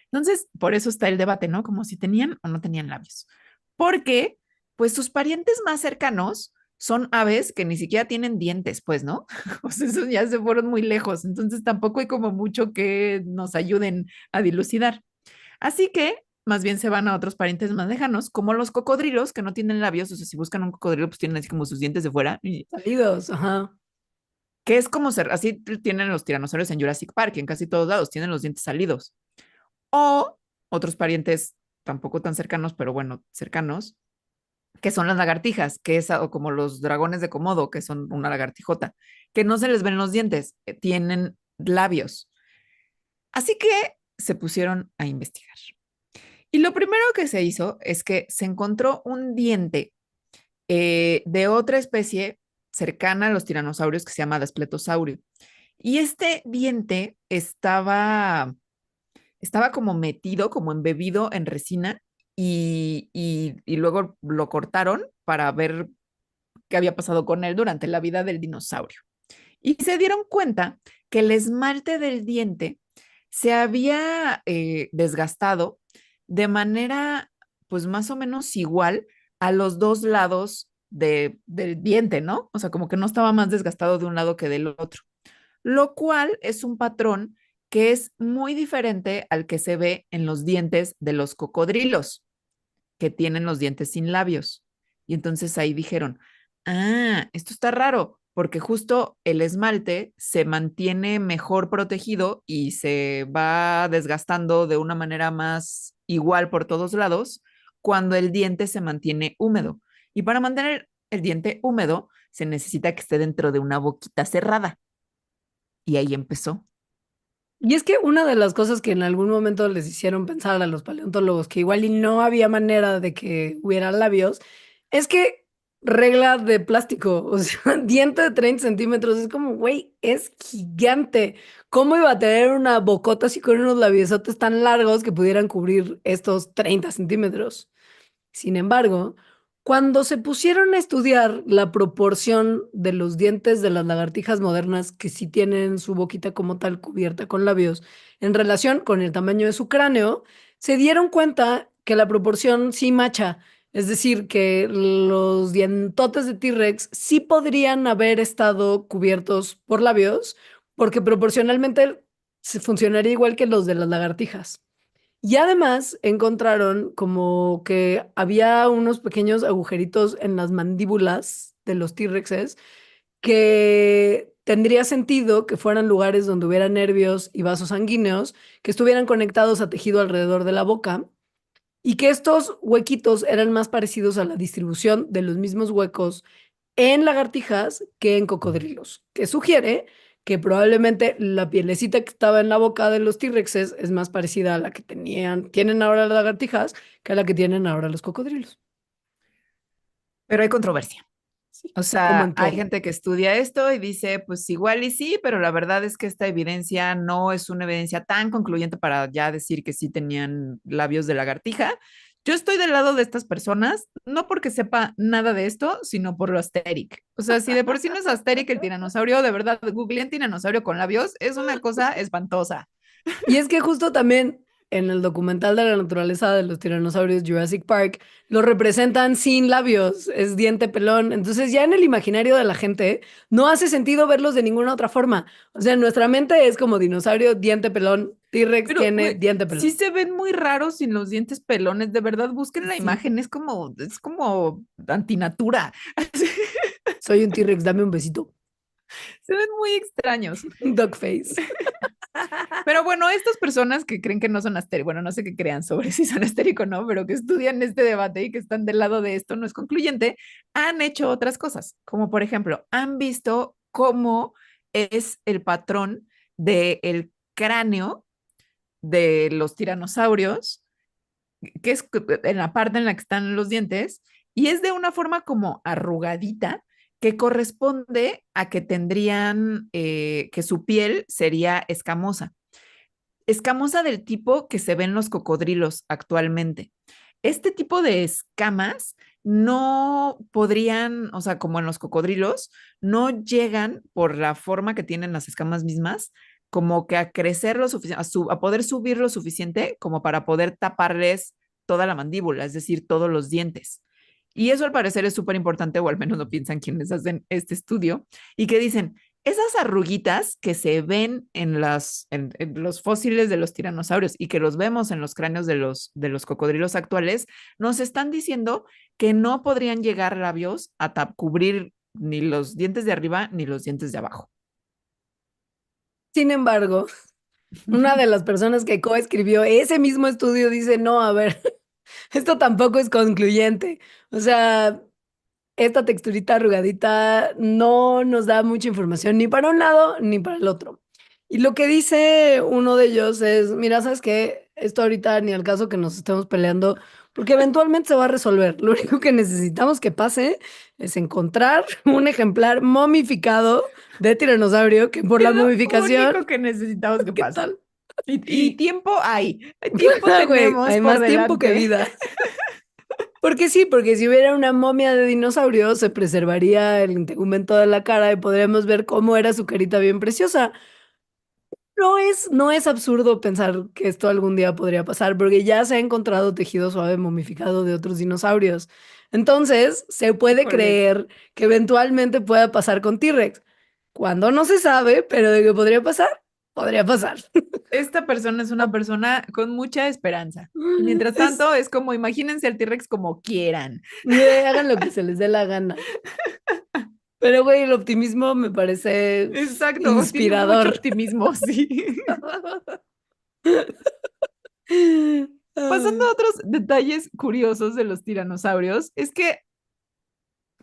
Entonces, por eso está el debate, ¿no? Como si tenían o no tenían labios. Porque, pues sus parientes más cercanos son aves que ni siquiera tienen dientes, pues, ¿no? O sea, esos ya se fueron muy lejos, entonces tampoco hay como mucho que nos ayuden a dilucidar. Así que más bien se van a otros parientes más lejanos, como los cocodrilos que no tienen labios, o sea, si buscan un cocodrilo, pues tienen así como sus dientes de fuera, y Salidos, ajá. que es como ser, así tienen los tiranosaurios en Jurassic Park, en casi todos lados, tienen los dientes salidos. O otros parientes tampoco tan cercanos, pero bueno, cercanos, que son las lagartijas, que es o como los dragones de Komodo, que son una lagartijota, que no se les ven los dientes, tienen labios. Así que se pusieron a investigar. Y lo primero que se hizo es que se encontró un diente de otra especie cercana a los tiranosaurios que se llama Daspletosaurio. Y este diente estaba como metido, como embebido en resina y luego lo cortaron para ver qué había pasado con él durante la vida del dinosaurio. Y se dieron cuenta que el esmalte del diente se había desgastado de manera pues más o menos igual a los dos lados del diente, ¿no? O sea, como que no estaba más desgastado de un lado que del otro, lo cual es un patrón que es muy diferente al que se ve en los dientes de los cocodrilos. que tienen los dientes sin labios. Y entonces ahí dijeron, esto está raro, porque justo el esmalte se mantiene mejor protegido y se va desgastando de una manera más igual por todos lados cuando el diente se mantiene húmedo. Y para mantener el diente húmedo se necesita que esté dentro de una boquita cerrada. Y ahí empezó. Y es que una de las cosas que en algún momento les hicieron pensar a los paleontólogos que igual y no había manera de que hubiera labios, es que regla de plástico, o sea, diente de 30 centímetros, es como, güey, es gigante. ¿Cómo iba a tener una bocota así con unos labiosotes tan largos que pudieran cubrir estos 30 centímetros? Sin embargo, cuando se pusieron a estudiar la proporción de los dientes de las lagartijas modernas que sí tienen su boquita como tal cubierta con labios en relación con el tamaño de su cráneo, se dieron cuenta que la proporción sí macha. Es decir, que los dientotes de T-Rex sí podrían haber estado cubiertos por labios, porque proporcionalmente se funcionaría igual que los de las lagartijas. Y además encontraron como que había unos pequeños agujeritos en las mandíbulas de los T-Rexes que tendría sentido que fueran lugares donde hubiera nervios y vasos sanguíneos que estuvieran conectados a tejido alrededor de la boca y que estos huequitos eran más parecidos a la distribución de los mismos huecos en lagartijas que en cocodrilos, que sugiere que probablemente la pielecita que estaba en la boca de los T-Rexes es más parecida a la que tienen ahora las lagartijas que a la que tienen ahora los cocodrilos. Pero hay controversia. Sí, O como sea, en hay todo. gente que estudia esto y dice, pues igual y sí, pero la verdad es que esta evidencia no es una evidencia tan concluyente para ya decir que sí tenían labios de lagartija. Yo estoy del lado de estas personas, no porque sepa nada de esto, sino por lo asteric. O sea, si de por sí no es asteric el tiranosaurio, de verdad, googleen tiranosaurio con labios, es una cosa espantosa. Y es que justo también en el documental de la naturaleza de los tiranosaurios Jurassic Park, lo representan sin labios, es diente pelón. Entonces ya en el imaginario de la gente no hace sentido verlos de ninguna otra forma. O sea, en nuestra mente es como dinosaurio, diente pelón, T-Rex Pero, tiene güey, diente sí pelón. se ven muy raros sin los dientes pelones, de verdad, busquen la Sí, imagen, es como antinatura. soy un T-Rex, dame un besito. Se ven muy extraños. Dog face. Pero bueno, estas personas que creen que no son astéricos, bueno, no sé qué crean sobre si son astéricos o no, pero que estudian este debate y que están del lado de esto, no es concluyente, han hecho otras cosas, como por ejemplo, han visto cómo es el patrón del cráneo de los tiranosaurios, que es en la parte en la que están los dientes, y es de una forma como arrugadita que corresponde a que tendrían, que su piel sería escamosa. Escamosa del tipo que se ven los cocodrilos actualmente. Este tipo de escamas no podrían, o sea, como en los cocodrilos, no llegan por la forma que tienen las escamas mismas, como que a crecer lo suficiente, a poder subir lo suficiente como para poder taparles toda la mandíbula, es decir, todos los dientes. Y eso al parecer es súper importante, o al menos lo piensan quienes hacen este estudio, y que dicen, esas arruguitas que se ven en los fósiles de los tiranosaurios y que los vemos en los cráneos de los cocodrilos actuales, nos están diciendo que no podrían llegar labios a cubrir ni los dientes de arriba ni los dientes de abajo. Sin embargo, una de las personas que coescribió ese mismo estudio dice, no, a ver, esto tampoco es concluyente. O sea, esta texturita arrugadita no nos da mucha información ni para un lado ni para el otro. Y lo que dice uno de ellos es, mira, ¿sabes qué? Esto ahorita ni al caso que nos estemos peleando, porque eventualmente se va a resolver. Lo único que necesitamos que pase es encontrar un ejemplar momificado de tiranosaurio que por Es la lo momificación, único que necesitamos que ¿qué pase. tal? Y tiempo hay, tiempo Güey, tenemos hay por más tiempo que delante. vida. Porque sí, porque si hubiera una momia de dinosaurio, se preservaría el integumento de la cara y podríamos ver cómo era su carita bien preciosa. No es absurdo pensar que esto algún día podría pasar, porque ya se ha encontrado tejido suave momificado de otros dinosaurios. Entonces, se puede Híjoles. creer que eventualmente pueda pasar con T-Rex. Cuando no se sabe, pero de que podría pasar, podría pasar. Esta persona es una persona con mucha esperanza. Y mientras tanto, es como, imagínense al T-Rex como quieran. Hagan lo que se les dé la gana. Pero, güey, el optimismo me parece Exacto, tiene mucho inspirador. optimismo, sí. Pasando a otros detalles curiosos de los tiranosaurios, es que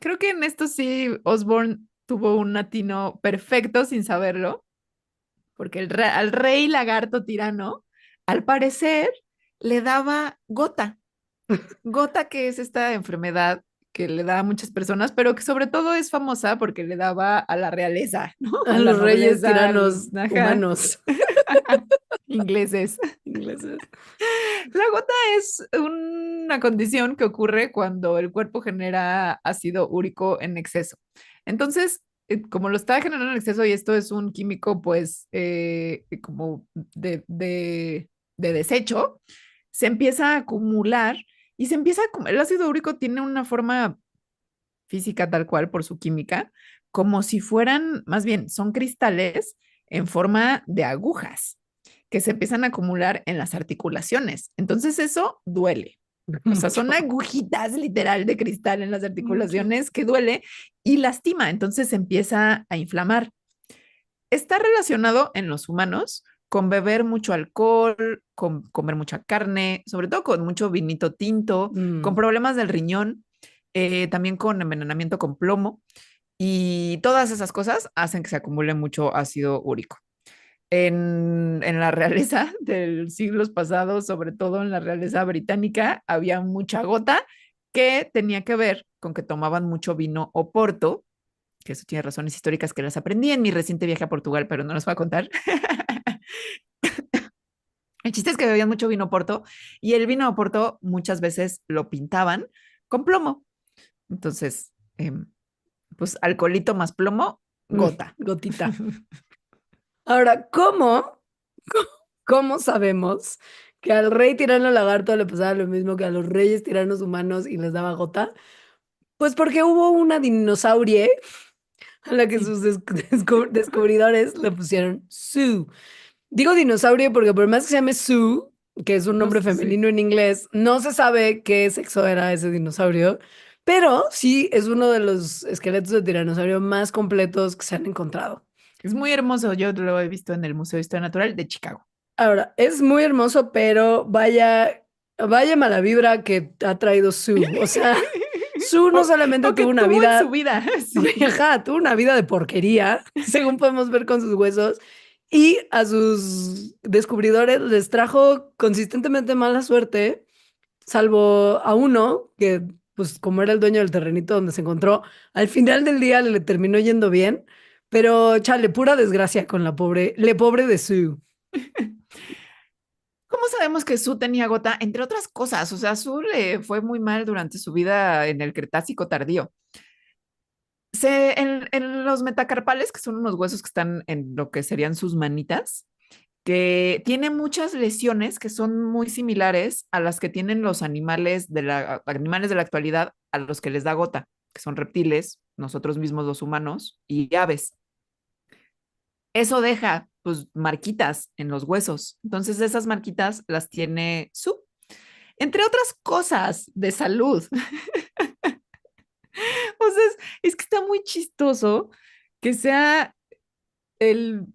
creo que en esto sí Osborne tuvo un atino perfecto sin saberlo, porque al rey lagarto tirano, al parecer, le daba gota. Gota, que es esta enfermedad que le da a muchas personas, pero que sobre todo es famosa porque le daba a la realeza, ¿no? A A la los reyes nobleza, tiranos ajá, humanos. ingleses. Ingleses. La gota es una condición que ocurre cuando el cuerpo genera ácido úrico en exceso. Entonces, como lo está generando en exceso y esto es un químico, pues, como de desecho, se empieza a acumular y el ácido úrico tiene una forma física tal cual por su química, como si fueran, más bien, son cristales en forma de agujas que se empiezan a acumular en las articulaciones. Entonces eso duele. O sea, son Mucho, agujitas literal de cristal en las mucho. articulaciones que duele y lastima. Entonces se empieza a inflamar. Está relacionado en los humanos con beber mucho alcohol, con comer mucha carne, sobre todo con mucho vinito tinto, con Mm. problemas del riñón, también con envenenamiento con plomo y todas esas cosas hacen que se acumule mucho ácido úrico. En la realeza de siglos pasados, sobre todo en la realeza británica, había mucha gota que tenía que ver con que tomaban mucho vino o porto, que eso tiene razones históricas que las aprendí en mi reciente viaje a Portugal, pero no las voy a contar. El chiste es que bebían mucho vino porto y el vino porto muchas veces lo pintaban con plomo. Entonces, pues alcoholito más plomo, gota. Gotita. Ahora, ¿cómo sabemos que al rey tirano lagarto le pasaba lo mismo que a los reyes tiranos humanos y les daba gota? Pues porque hubo una dinosaurie a la que Sí, sus descubridores le pusieron Sue. Digo dinosaurio porque por más que se llame Sue, que es un no nombre sé, sí. femenino en inglés, no se sabe qué sexo era ese dinosaurio, pero sí es uno de los esqueletos de tiranosaurio más completos que se han encontrado. Es muy hermoso. Yo lo he visto en el Museo de Historia Natural de Chicago. Ahora, es muy hermoso, pero vaya mala vibra que ha traído Sue. O sea, Sue no o, solamente o que tuvo una tuvo en su vida, vida, sí. ajá, tuvo una vida de porquería, según podemos ver con sus huesos, y a sus descubridores les trajo consistentemente mala suerte, salvo a uno que, pues como era el dueño del terrenito donde se encontró, al final del día le terminó yendo bien, pero chale, pura desgracia con le pobre de Sue. ¿Cómo sabemos que Su tenía gota? Entre otras cosas, o sea, Su le fue muy mal durante su vida en el Cretácico tardío. En los metacarpales, que son unos huesos que están en lo que serían sus manitas, que tiene muchas lesiones que son muy similares a las que tienen los animales de la actualidad a los que les da gota, que son reptiles, nosotros mismos los humanos y aves. Eso deja pues marquitas en los huesos. Entonces esas marquitas las tiene Su, entre otras cosas de salud. O sea, es que está muy chistoso que sea el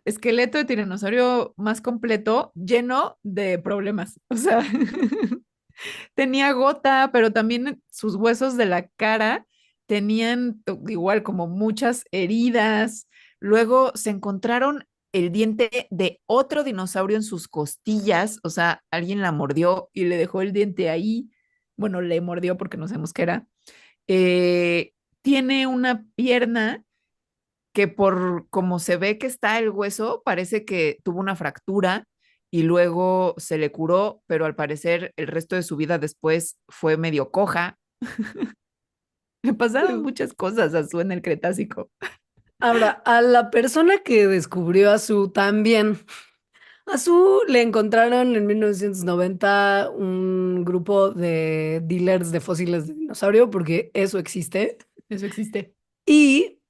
esqueleto de tiranosaurio más completo, lleno de problemas. O sea, tenía gota, pero también sus huesos de la cara tenían igual como muchas heridas. Luego se encontraron el diente de otro dinosaurio en sus costillas, o sea, alguien la mordió y le dejó el diente ahí. Bueno, le mordió porque no sabemos qué era. Eh, Tiene una pierna que por como se ve que está el hueso, parece que tuvo una fractura y luego se le curó, pero al parecer el resto de su vida después fue medio coja. Me pasaron muchas cosas a su en el Cretácico. Ahora, a la persona que descubrió a Su también, a Su le encontraron en 1990 un grupo de dealers de fósiles de dinosaurio, porque eso existe, Eso existe. y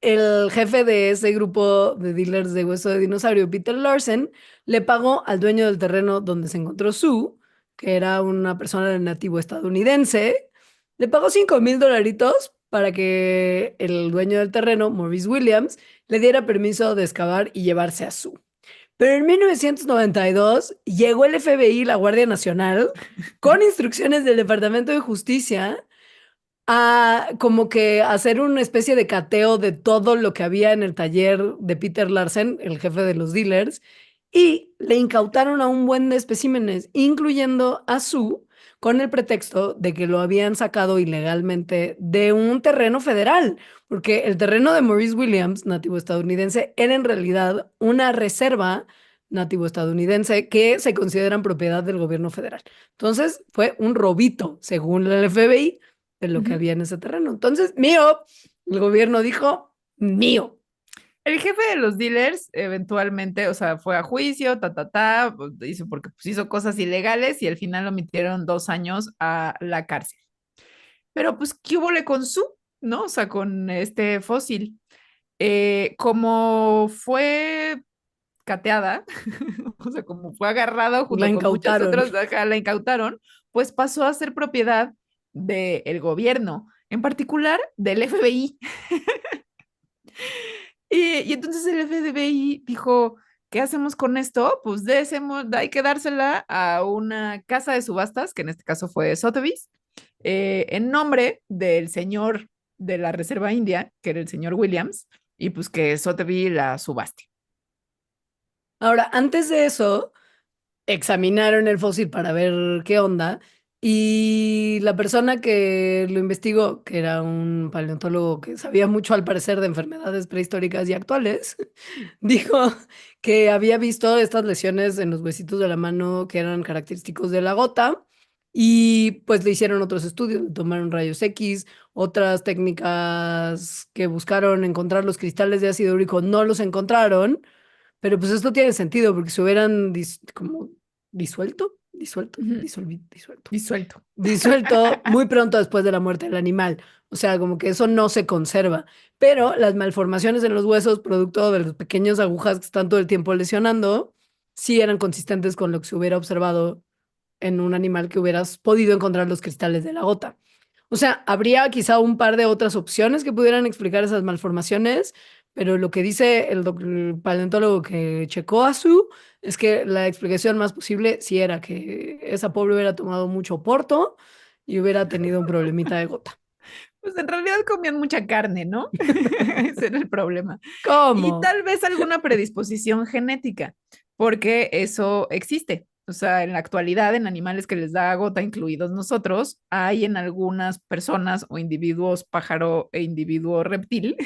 el jefe de ese grupo de dealers de hueso de dinosaurio, Peter Larsen, le pagó al dueño del terreno donde se encontró Sue, que era una persona de nativo estadounidense, le pagó $5,000 para que el dueño del terreno, Maurice Williams, le diera permiso de excavar y llevarse a Sue. Pero en 1992 llegó el FBI y la Guardia Nacional con instrucciones del Departamento de Justicia a como que hacer una especie de cateo de todo lo que había en el taller de Peter Larsen, el jefe de los dealers, y le incautaron a un buen de especímenes, incluyendo a Sue, con el pretexto de que lo habían sacado ilegalmente de un terreno federal, porque el terreno de Maurice Williams, nativo estadounidense, era en realidad una reserva nativo estadounidense que se consideran propiedad del gobierno federal. Entonces fue un robito, según el FBI, de lo que había en ese terreno. Entonces, mío, el gobierno dijo, mío. El jefe de los dealers eventualmente, o sea, fue a juicio, pues, hizo porque pues, hizo cosas ilegales y al final lo metieron 2 años a la cárcel. Pero pues, ¿qué hubo con su, no? O sea, con este fósil. Como fue cateada, o sea, como fue agarrado junto La con muchas incautaron. otras, la incautaron, pues pasó a ser propiedad del gobierno, en particular del FBI. Y entonces el FBI dijo, ¿qué hacemos con esto? Pues hay que dársela a una casa de subastas, que en este caso fue Sotheby's, en nombre del señor de la Reserva India, que era el señor Williams, y pues que Sotheby la subaste. Ahora, antes de eso, examinaron el fósil para ver qué onda y la persona que lo investigó, que era un paleontólogo que sabía mucho al parecer de enfermedades prehistóricas y actuales, dijo que había visto estas lesiones en los huesitos de la mano que eran característicos de la gota y pues le hicieron otros estudios, le tomaron rayos X, otras técnicas que buscaron encontrar los cristales de ácido úrico no los encontraron, pero pues esto tiene sentido porque se hubieran como Disuelto. disuelto muy pronto después de la muerte del animal. O sea, como que eso no se conserva. Pero las malformaciones en los huesos, producto de las pequeñas agujas que están todo el tiempo lesionando, sí eran consistentes con lo que se hubiera observado en un animal que hubieras podido encontrar los cristales de la gota. O sea, habría quizá un par de otras opciones que pudieran explicar esas malformaciones, pero lo que dice el paleontólogo que checó a Sue es que la explicación más posible sí era que esa pobre hubiera tomado mucho porto y hubiera tenido un problemita de gota. Pues en realidad comían mucha carne, ¿no? Ese era el problema. Y ¿Cómo? tal vez alguna predisposición genética, porque eso existe. O sea, en la actualidad, en animales que les da gota, incluidos nosotros, hay en algunas personas o individuos pájaro e individuo reptil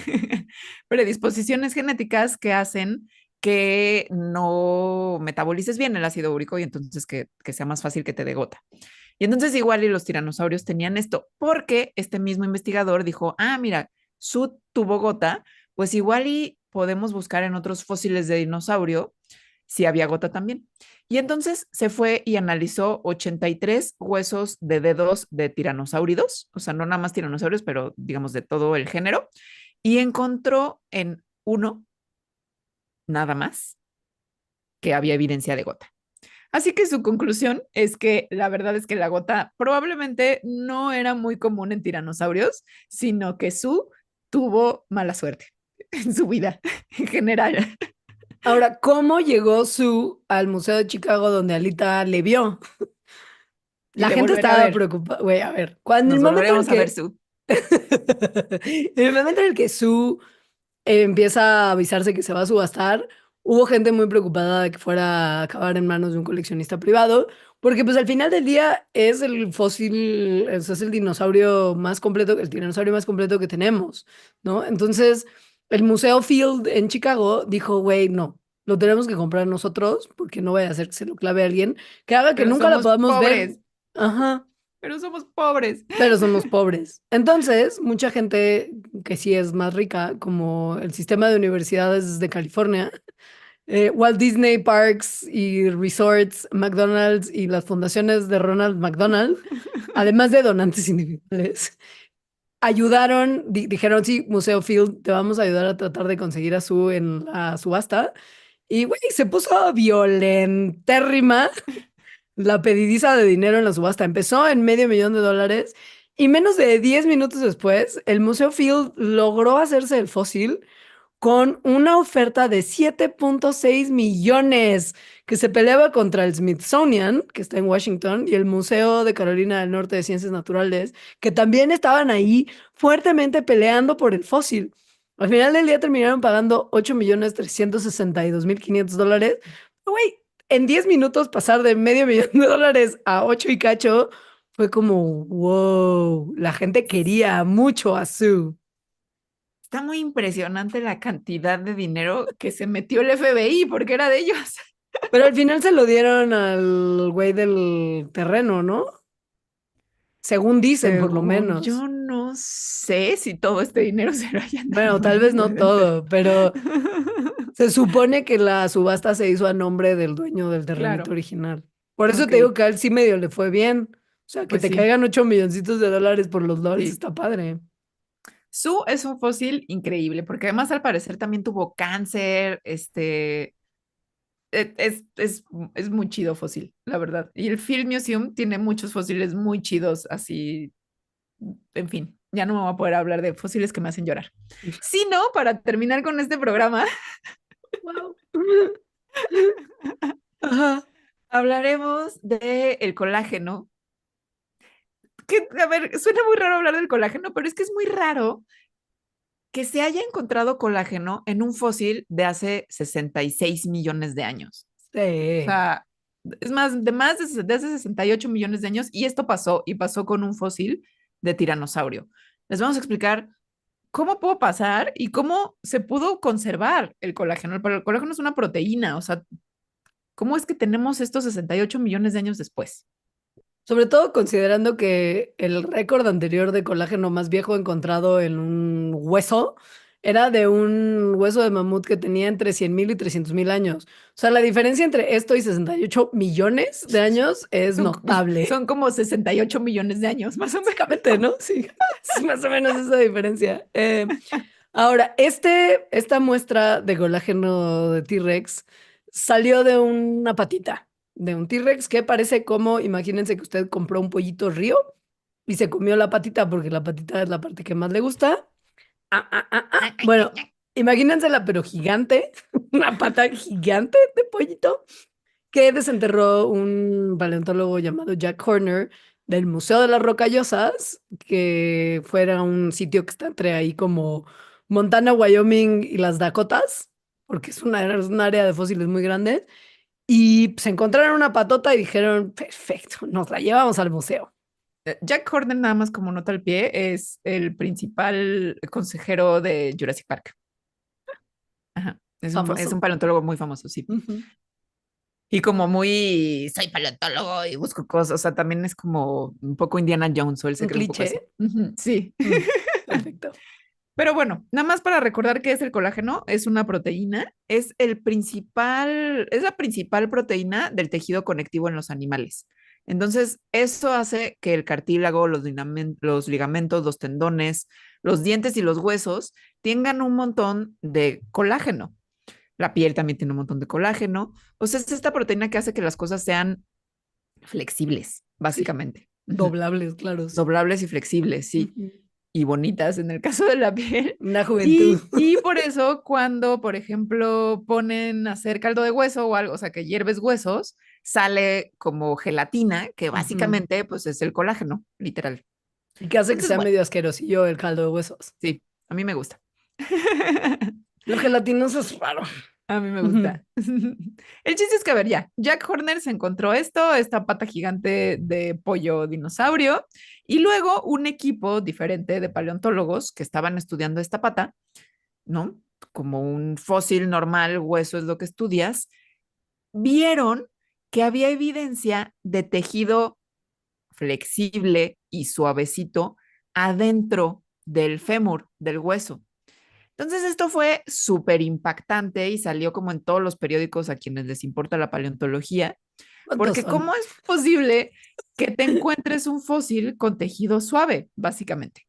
predisposiciones genéticas que hacen que no metabolices bien el ácido úrico y entonces que sea más fácil que te dé gota. Y entonces igual y los tiranosaurios tenían esto, porque este mismo investigador dijo, ah, mira, su tuvo gota, pues igual y podemos buscar en otros fósiles de dinosaurio si había gota también. Y entonces se fue y analizó 83 huesos de dedos de tiranosáuridos, o sea, no nada más tiranosaurios, pero digamos de todo el género, y encontró en uno nada más que había evidencia de gota. Así que su conclusión es que la verdad es que la gota probablemente no era muy común en tiranosaurios, sino que su tuvo mala suerte en su vida en general. Ahora, ¿cómo llegó Sue al Museo de Chicago donde Alita le vio? Y La le gente volveré a estaba ver. preocupada. Güey, a ver, cuando el Nos momento en el volveremos a ver que su. en el momento en el que Sue empieza a avisarse que se va a subastar, hubo gente muy preocupada de que fuera a acabar en manos de un coleccionista privado, porque pues al final del día es el fósil, es el dinosaurio más completo, el tiranosaurio más completo que tenemos, ¿no? Entonces, el Museo Field en Chicago dijo, güey, no. Lo tenemos que comprar nosotros porque no vaya a hacer que se lo clave a alguien que haga que Pero nunca la somos podamos ver. pobres, Ajá. pero somos pobres. Pero somos pobres. Entonces, mucha gente que sí es más rica, como el sistema de universidades de California, Walt Disney Parks y Resorts, McDonald's y las fundaciones de Ronald McDonald, además de donantes individuales, ayudaron, dijeron, sí, Museo Field, te vamos a ayudar a tratar de conseguir a Sue en la subasta. Y, güey, se puso violentérrima la pedidiza de dinero en la subasta. Empezó en $500,000 y menos de 10 minutos después, el Museo Field logró hacerse el fósil con una oferta de 7.6 millones que se peleaba contra el Smithsonian, que está en Washington, y el Museo de Carolina del Norte de Ciencias Naturales, que también estaban ahí fuertemente peleando por el fósil. Al final del día terminaron pagando $8,362,500. Güey, en 10 minutos pasar de $500,000 a 8 y cacho fue como, wow, la gente quería mucho a Sue. Está muy impresionante la cantidad de dinero que se metió el FBI porque era de ellos. Pero al final se lo dieron al güey del terreno, ¿no? Según dicen, por lo Según menos. yo no sé si todo este dinero se lo hayan dado Bueno, tal al vez no güey del todo, pero se supone que la subasta se hizo a nombre del dueño del terrenito Claro, original. Por eso ok, te digo que a él sí medio le fue bien. O sea, que pues te sí, caigan 8 milloncitos de dólares por los LOLs sí. está padre. Su es un fósil increíble porque además al parecer también tuvo cáncer, es muy chido fósil, la verdad. Y el Field Museum tiene muchos fósiles muy chidos, así, en fin, ya no me voy a poder hablar de fósiles que me hacen llorar. Si no, para terminar con este programa, Wow. Ajá. hablaremos del colágeno. Que, a ver, suena muy raro hablar del colágeno, pero es que es muy raro que se haya encontrado colágeno en un fósil de hace 66 millones de años. O Sí. sea, es más de hace 68 millones de años y esto pasó y pasó con un fósil de tiranosaurio. Les vamos a explicar cómo pudo pasar y cómo se pudo conservar el colágeno. El colágeno es una proteína, o sea, ¿cómo es que tenemos estos 68 millones de años después? Sobre todo considerando que el récord anterior de colágeno más viejo encontrado en un hueso era de un hueso de mamut que tenía entre 100,000 y 300,000 años. O sea, la diferencia entre esto y 68 millones de años es Son, notable. son como 68 millones de años, más o menos. Básicamente, ¿no? Sí, es más o menos esa diferencia. Ahora, esta muestra de colágeno de T-Rex salió de una patita, de un T-Rex que parece como, imagínense que usted compró un pollito río y se comió la patita porque la patita es la parte que más le gusta. Bueno, imagínensela, pero gigante, una pata gigante de pollito que desenterró un paleontólogo llamado Jack Horner del Museo de las Rocallosas, que fuera un sitio que está entre ahí como Montana, Wyoming y las Dakotas, porque es un área de fósiles muy grande. Y se encontraron una patota y dijeron, perfecto, nos la llevamos al museo. Jack Horner, nada más como nota al pie, es el principal consejero de Jurassic Park. Ajá. Es un Famoso. paleontólogo muy famoso, sí. Ujú. Y como muy, soy paleontólogo y busco cosas, o sea, también es como un poco Indiana Jones o él se Un cree un poco así. cliché. Ujú, sí. Perfecto. Pero bueno, nada más para recordar qué es el colágeno, es una proteína, es la principal proteína del tejido conectivo en los animales. Entonces, eso hace que el cartílago, los ligamentos, los tendones, los dientes y los huesos tengan un montón de colágeno. La piel también tiene un montón de colágeno. O sea, es esta proteína que hace que las cosas sean flexibles, Sí. básicamente. Ujú. Doblables, claros. Doblables y flexibles, sí. Ujú. Y bonitas en el caso de la piel. Una juventud. Y por eso cuando, por ejemplo, ponen a hacer caldo de hueso o algo, o sea, que hierves huesos, sale como gelatina, que Ujú. básicamente pues es el colágeno, literal. Y que hace que Entonces, sea bueno, medio asquerosillo el caldo de huesos. sí, a mí me gusta. Lo gelatinoso es raro. A mí me Ujú. gusta. El chiste es que, a ver, ya, Jack Horner se encontró esto, esta pata gigante de pollo dinosaurio, y luego un equipo diferente de paleontólogos que estaban estudiando esta pata, ¿no? Como un fósil normal, hueso es lo que estudias, vieron que había evidencia de tejido flexible y suavecito adentro del fémur, del hueso. Entonces esto fue súper impactante y salió como en todos los periódicos a quienes les importa la paleontología, ¿Cuántos porque son? ¿cómo es posible que te encuentres un fósil con tejido suave, básicamente?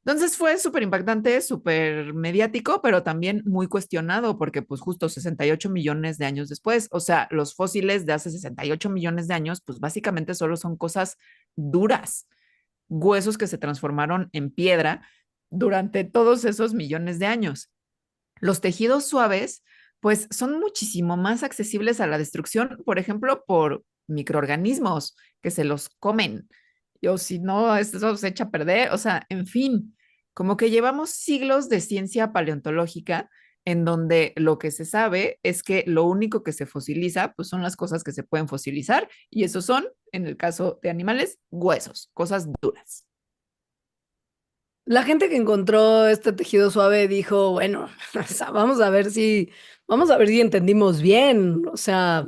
Entonces fue súper impactante, súper mediático, pero también muy cuestionado porque pues justo 68 millones de años después, o sea, los fósiles de hace 68 millones de años, pues básicamente solo son cosas duras, huesos que se transformaron en piedra durante todos esos millones de años. Los tejidos suaves, pues son muchísimo más accesibles a la destrucción, por ejemplo, por microorganismos que se los comen. O si no, eso se echa a perder. O sea, en fin, como que llevamos siglos de ciencia paleontológica en donde lo que se sabe es que lo único que se fosiliza, pues son las cosas que se pueden fosilizar, y eso son, en el caso de animales, huesos, cosas duras. La gente que encontró este tejido suave dijo, bueno, o sea, vamos a ver si entendimos bien. O sea,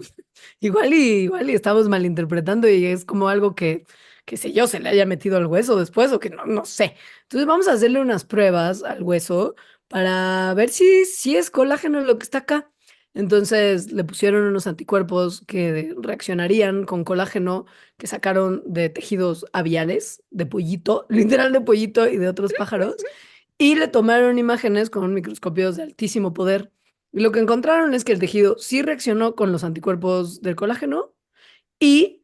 igual y estamos malinterpretando y es como algo que sé yo, se le haya metido al hueso después o que no sé. Entonces vamos a hacerle unas pruebas al hueso para ver si es colágeno lo que está acá. Entonces le pusieron unos anticuerpos que reaccionarían con colágeno que sacaron de tejidos aviares, de pollito, literal de pollito y de otros pájaros, y le tomaron imágenes con microscopios de altísimo poder. Y lo que encontraron es que el tejido sí reaccionó con los anticuerpos del colágeno y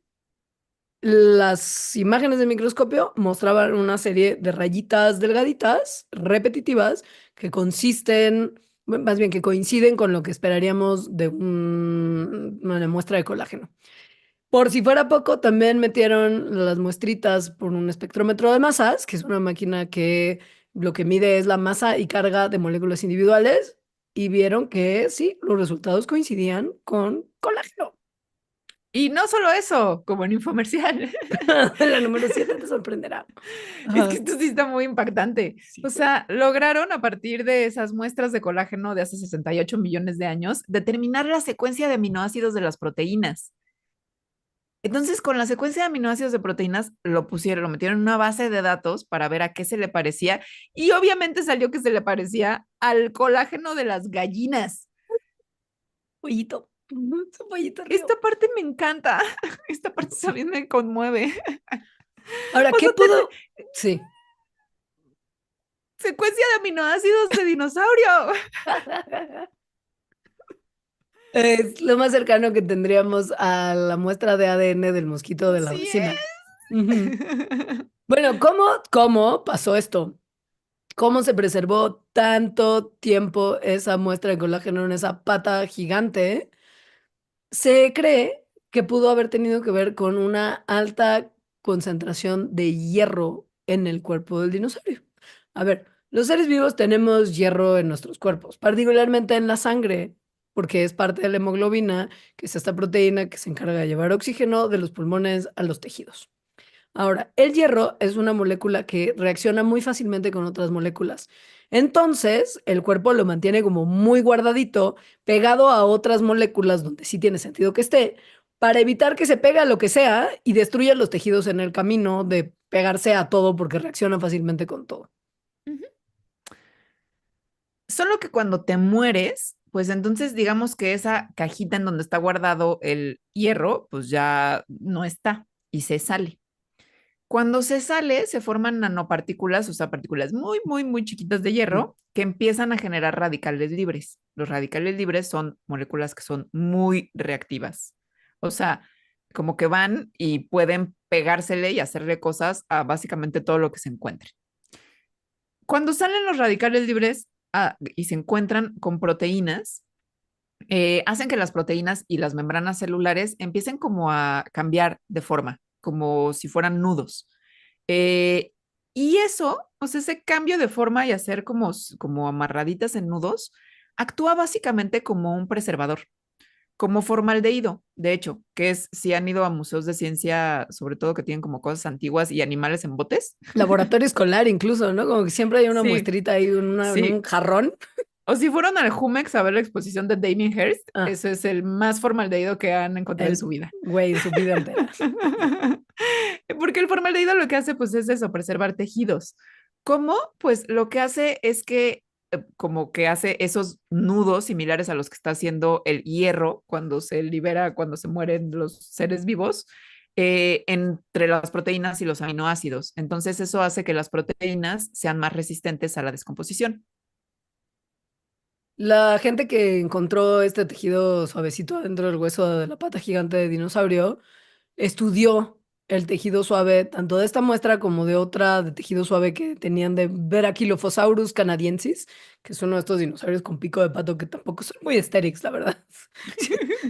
las imágenes de microscopio mostraban una serie de rayitas delgaditas, repetitivas, que consisten, más bien que coinciden con lo que esperaríamos de una muestra de colágeno. Por si fuera poco, también metieron las muestritas por un espectrómetro de masas, que es una máquina que lo que mide es la masa y carga de moléculas individuales, y vieron que sí, los resultados coincidían con colágeno. Y no solo eso, como en infomercial. La número 7 te sorprenderá. Es que Ajá. esto sí está muy impactante. Sí, O sea, lograron a partir de esas muestras de colágeno de hace 68 millones de años determinar la secuencia de aminoácidos de las proteínas. Entonces, con la secuencia de aminoácidos de proteínas lo metieron en una base de datos para ver a qué se le parecía y obviamente salió que se le parecía al colágeno de las gallinas. pollito. Ujú, es un pollito río. Esta parte me encanta. Esta parte también me conmueve. Ahora, O ¿qué sea, pudo? Sí. secuencia de aminoácidos de dinosaurio. Es lo más cercano que tendríamos a la muestra de ADN del mosquito de la Sí vecina. Ujú. es. Bueno, ¿cómo pasó esto? ¿Cómo se preservó tanto tiempo esa muestra de colágeno en esa pata gigante? Se cree que pudo haber tenido que ver con una alta concentración de hierro en el cuerpo del dinosaurio. A ver, los seres vivos tenemos hierro en nuestros cuerpos, particularmente en la sangre, porque es parte de la hemoglobina, que es esta proteína que se encarga de llevar oxígeno de los pulmones a los tejidos. Ahora, el hierro es una molécula que reacciona muy fácilmente con otras moléculas. Entonces, el cuerpo lo mantiene como muy guardadito, pegado a otras moléculas donde sí tiene sentido que esté, para evitar que se pegue a lo que sea y destruya los tejidos en el camino de pegarse a todo porque reacciona fácilmente con todo. Ujú. Solo que cuando te mueres, pues entonces digamos que esa cajita en donde está guardado el hierro, pues ya no está y se sale. Cuando se sale, se forman nanopartículas, o sea, partículas muy, muy, muy chiquitas de Mm. hierro que empiezan a generar radicales libres. Los radicales libres son moléculas que son muy reactivas. O sea, como que van y pueden pegársele y hacerle cosas a básicamente todo lo que se encuentre. Cuando salen los radicales libres y se encuentran con proteínas, hacen que las proteínas y las membranas celulares empiecen como a cambiar de forma, como si fueran nudos. Eh, y eso, o sea, ese cambio de forma y hacer como amarraditas en nudos, actúa básicamente como un preservador, como formaldehído, de hecho, que es, si han ido a museos de ciencia, sobre todo que tienen como cosas antiguas y animales en botes. Laboratorio escolar incluso, ¿no? Como que siempre hay una Sí, muestrita ahí en un sí. jarrón. O si fueron al Jumex a ver la exposición de Damien Hirst, Ah, eso es el más formaldehído que han encontrado en el su vida. güey en su vida entera. Porque el formaldehído lo que hace pues es eso, preservar tejidos. ¿Cómo? Pues lo que hace es que como que hace esos nudos similares a los que está haciendo el hierro cuando se libera, cuando se mueren los seres vivos, entre las proteínas y los aminoácidos. Entonces eso hace que las proteínas sean más resistentes a la descomposición. La gente que encontró este tejido suavecito dentro del hueso de la pata gigante de dinosaurio estudió el tejido suave, tanto de esta muestra como de otra de tejido suave que tenían de Verachilophosaurus canadiensis, que es uno de estos dinosaurios con pico de pato que tampoco son muy estériles, la verdad.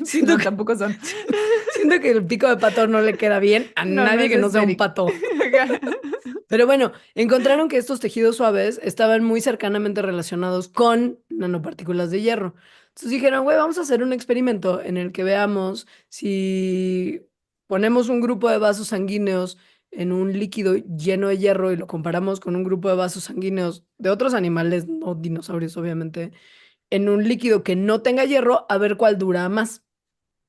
Siento, No, que, tampoco son. siento que el pico de pato no le queda bien a No, no nadie es que no sea un estérico. pato. Pero bueno, encontraron que estos tejidos suaves estaban muy cercanamente relacionados con nanopartículas de hierro. Entonces dijeron, güey, vamos a hacer un experimento en el que veamos si ponemos un grupo de vasos sanguíneos en un líquido lleno de hierro y lo comparamos con un grupo de vasos sanguíneos de otros animales, no dinosaurios, obviamente, en un líquido que no tenga hierro, a ver cuál dura más.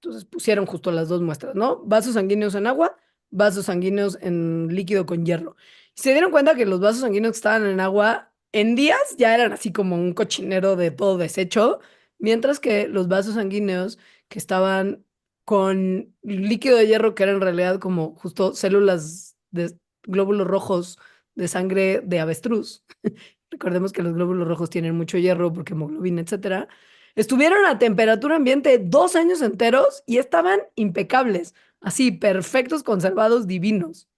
Entonces pusieron justo las dos muestras, ¿no? Vasos sanguíneos en agua, vasos sanguíneos en líquido con hierro. Y se dieron cuenta que los vasos sanguíneos que estaban en agua en días ya eran así como un cochinero de todo deshecho, mientras que los vasos sanguíneos que estaban con líquido de hierro, que era en realidad como justo células de glóbulos rojos de sangre de avestruz. Recordemos que los glóbulos rojos tienen mucho hierro porque hemoglobina, etcétera. Estuvieron a temperatura ambiente 2 años enteros y estaban impecables, así, perfectos, conservados, divinos.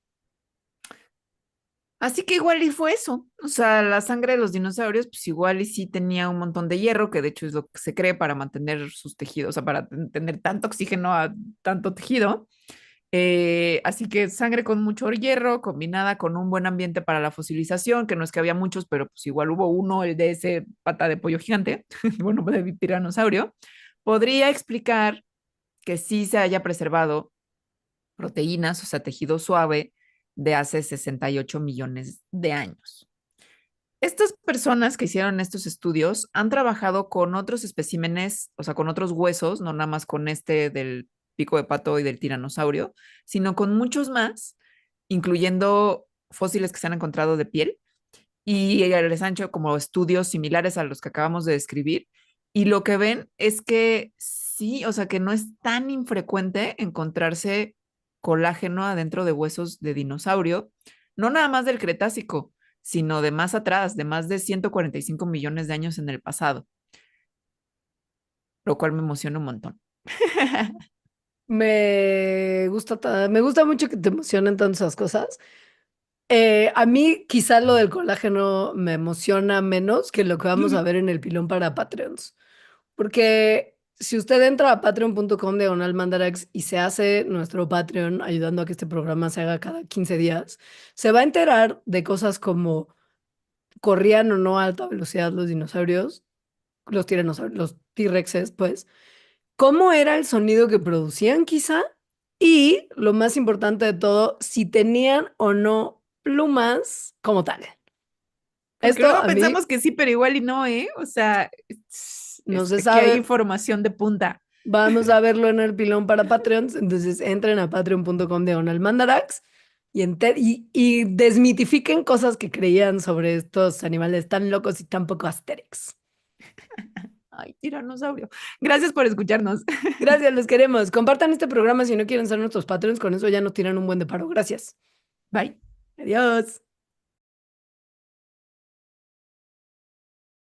Así que igual y fue eso. O sea, la sangre de los dinosaurios, pues igual y sí tenía un montón de hierro, que de hecho es lo que se cree para mantener sus tejidos, o sea, para tener tanto oxígeno a tanto tejido. Así que sangre con mucho hierro combinada con un buen ambiente para la fosilización, que no es que había muchos, pero pues igual hubo uno, el de ese pata de pollo gigante, bueno, de tiranosaurio, podría explicar que sí se haya preservado proteínas, o sea, tejido suave de hace 68 millones de años. Estas personas que hicieron estos estudios han trabajado con otros especímenes, o sea, con otros huesos, no nada más con este del pico de pato y del tiranosaurio, sino con muchos más, incluyendo fósiles que se han encontrado de piel y les han hecho como estudios similares a los que acabamos de describir. Y lo que ven es que sí, o sea, que no es tan infrecuente encontrarse colágeno adentro de huesos de dinosaurio, no nada más del Cretácico, sino de más atrás, de más de 145 millones de años en el pasado, lo cual me emociona un montón. Me gusta mucho que te emocionen tantas esas cosas. A mí quizá lo del colágeno me emociona menos que lo que vamos a ver en el pilón para Patreons. Porque si usted entra a patreon.com/mandarax y se hace nuestro Patreon ayudando a que este programa se haga cada 15 días, se va a enterar de cosas como corrían o no a alta velocidad los dinosaurios, los tiranosaurios, los T-Rexes, pues, cómo era el sonido que producían quizá y lo más importante de todo, si tenían o no plumas como tal. Porque Esto luego a mí pensamos que sí, pero igual y no, ¿eh? O sea, no se aquí hay sabe. información de punta. Vamos a verlo en el pilón para Patreons. Entonces entren a patreon.com/mandarax y desmitifiquen cosas que creían sobre estos animales tan locos y tan poco Asterix. Ay, tiranosaurio. Gracias por escucharnos. Gracias, los queremos. Compartan este programa si no quieren ser nuestros Patreons. Con eso ya nos tiran un buen de paro. Gracias. Bye. Adiós.